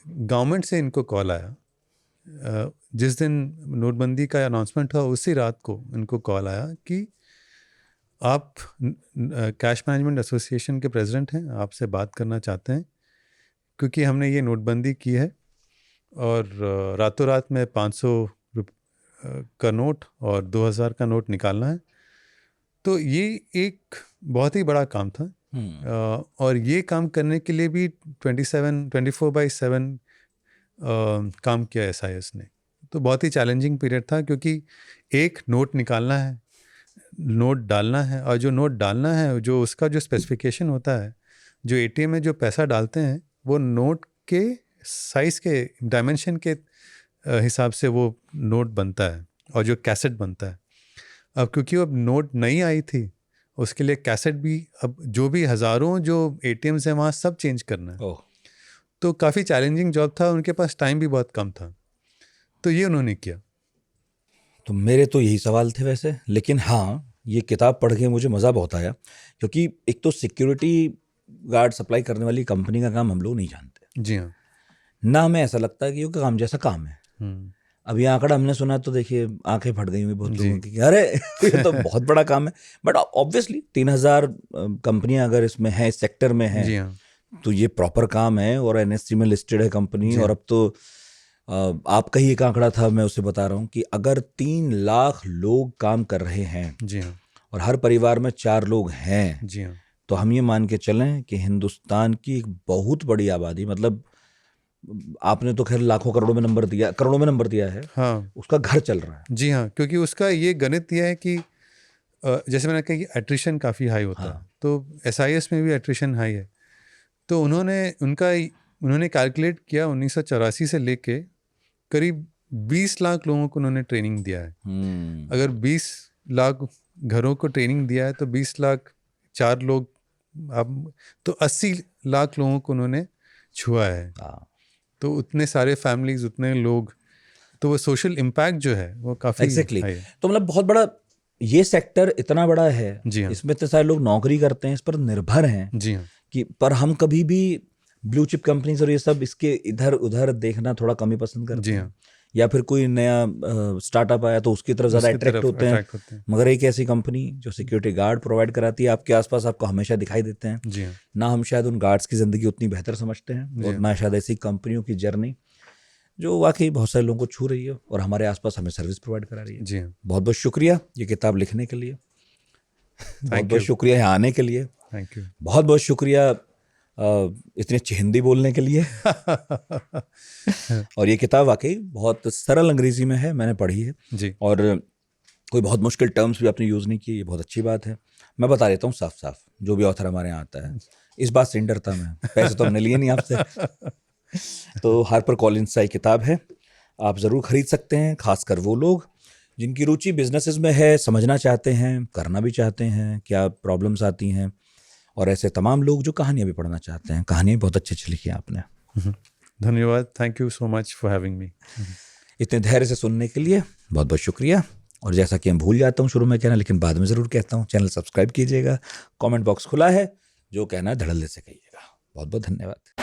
गवर्नमेंट से इनको कॉल आया। जिस दिन नोटबंदी का अनाउंसमेंट हुआ उसी रात को इनको कॉल आया कि आप कैश मैनेजमेंट एसोसिएशन के प्रेसिडेंट हैं, आपसे बात करना चाहते हैं क्योंकि हमने ये नोटबंदी की है और रातों रात में 500 का नोट और 2000 का नोट निकालना है। तो ये एक बहुत ही बड़ा काम था और ये काम करने के लिए भी 24/7 काम किया SIS ने। तो बहुत ही चैलेंजिंग पीरियड था क्योंकि एक नोट निकालना है, नोट डालना है, और जो नोट डालना है जो उसका जो स्पेसिफिकेशन होता है, जो ATM में जो पैसा डालते हैं वो नोट के साइज़ के डायमेंशन के हिसाब से वो नोट बनता है और जो कैसेट बनता है। अब क्योंकि अब नोट नहीं आई थी उसके लिए कैसेट भी, अब जो भी हज़ारों जो ATMs हैं वहाँ सब चेंज करना है। तो काफ़ी चैलेंजिंग जॉब था, उनके पास टाइम भी बहुत कम था, तो ये उन्होंने किया। तो मेरे तो यही सवाल थे वैसे, लेकिन हाँ ये किताब पढ़ के मुझे मज़ा बहुत आया क्योंकि एक तो सिक्योरिटी गार्ड सप्लाई करने वाली कंपनी का काम हम लोग नहीं जानते। जी हाँ। ना हमें ऐसा लगता है कि ये काम जैसा काम है। अब ये आंकड़ा हमने सुना तो देखिए आंखें फट गई हुई बहुत लोगों की, अरे ये तो बहुत बड़ा काम है। बट ऑब्वियसली 3000 कंपनियां अगर इसमें है, इस सेक्टर में है, जी हाँ। तो ये प्रॉपर काम है और NSE में लिस्टेड है कंपनी। और अब तो आपका ही एक आंकड़ा था, मैं उसे बता रहा हूँ कि अगर 3 लाख लोग काम कर रहे हैं, जी हाँ, और हर परिवार में 4 लोग हैं, जी हाँ, तो हम ये मान के चलें कि हिंदुस्तान की एक बहुत बड़ी आबादी, मतलब आपने तो खैर लाखों करोड़ों में नंबर दिया है, हाँ, उसका घर चल रहा है। जी हाँ, क्योंकि उसका ये गणित यह है कि जैसे मैंने कहा कि एट्रिशन काफ़ी हाई होता है, तो SIS में भी एट्रिशन हाई है। तो उन्होंने कैलकुलेट किया 1984 से लेके करीब 20 लाख लोगों को उन्होंने ट्रेनिंग दिया है। अगर 20 लाख घरों को ट्रेनिंग दिया है तो 20 लाख 4 लोग, अब तो 80 लाख लोगों को उन्होंने छुआ है। तो उतने सारे फैमिलीज, उतने लोग, तो वो सोशल इम्पैक्ट जो है वो काफी एग्जैक्टली हाई है। तो मतलब बहुत बड़ा ये सेक्टर इतना बड़ा है, जी हाँ, इसमें इतने सारे लोग नौकरी करते हैं, इस पर निर्भर हैं जी हाँ, कि पर हम कभी भी ब्लू चिप कंपनीज और ये सब इसके इधर उधर देखना थोड़ा कम ही पसंद करते जी हैं, हाँ, या फिर कोई नया स्टार्टअप आया तो उसकी तरफ ज्यादा उसकी अट्रैक्ट तरफ होते हैं। अट्रैक्ट होते हैं। मगर एक ऐसी कंपनी जो सिक्योरिटी गार्ड प्रोवाइड कराती है, आपके आसपास आपको हमेशा दिखाई देते हैं, जी हाँ, ना हम शायद उन गार्ड्स की जिंदगी उतनी बेहतर समझते हैं, जी और हाँ। ना शायद ऐसी कंपनियों की जर्नी जो वाकई बहुत सारे लोगों को छू रही है और हमारे आसपास हमें सर्विस प्रोवाइड करा रही है। जी हाँ, बहुत बहुत शुक्रिया ये किताब लिखने के लिए, बहुत थैंक बहुत यू, शुक्रिया यहाँ आने के लिए, थैंक यू। बहुत बहुत शुक्रिया इतनी अच्छी हिंदी बोलने के लिए। और ये किताब वाकई बहुत सरल अंग्रेजी में है, मैंने पढ़ी है, जी, और कोई बहुत मुश्किल टर्म्स भी आपने यूज़ नहीं किए, ये बहुत अच्छी बात है। मैं बता देता हूँ साफ साफ, जो भी ऑथर हमारे यहाँ आता है, इस बात से नहीं डरता मैं, पैसे तो हमने लिए नहीं आपसे। तो हार्पर कॉलिंस की किताब है, आप ज़रूर खरीद सकते हैं, खासकर वो लोग जिनकी रुचि बिजनेसेस में है, समझना चाहते हैं, करना भी चाहते हैं, क्या प्रॉब्लम्स आती हैं, और ऐसे तमाम लोग जो कहानियाँ भी पढ़ना चाहते हैं। कहानियाँ बहुत अच्छी अच्छी लिखी हैं आपने, धन्यवाद, thank you so much for having me. इतने धैर्य से सुनने के लिए बहुत बहुत शुक्रिया। और जैसा कि मैं भूल जाता हूँ शुरू में कहना, लेकिन बाद में ज़रूर कहता हूँ, चैनल सब्सक्राइब कीजिएगा, कमेंट बॉक्स खुला है, जो कहना है धड़ल्ले से कहिएगा। बहुत बहुत धन्यवाद।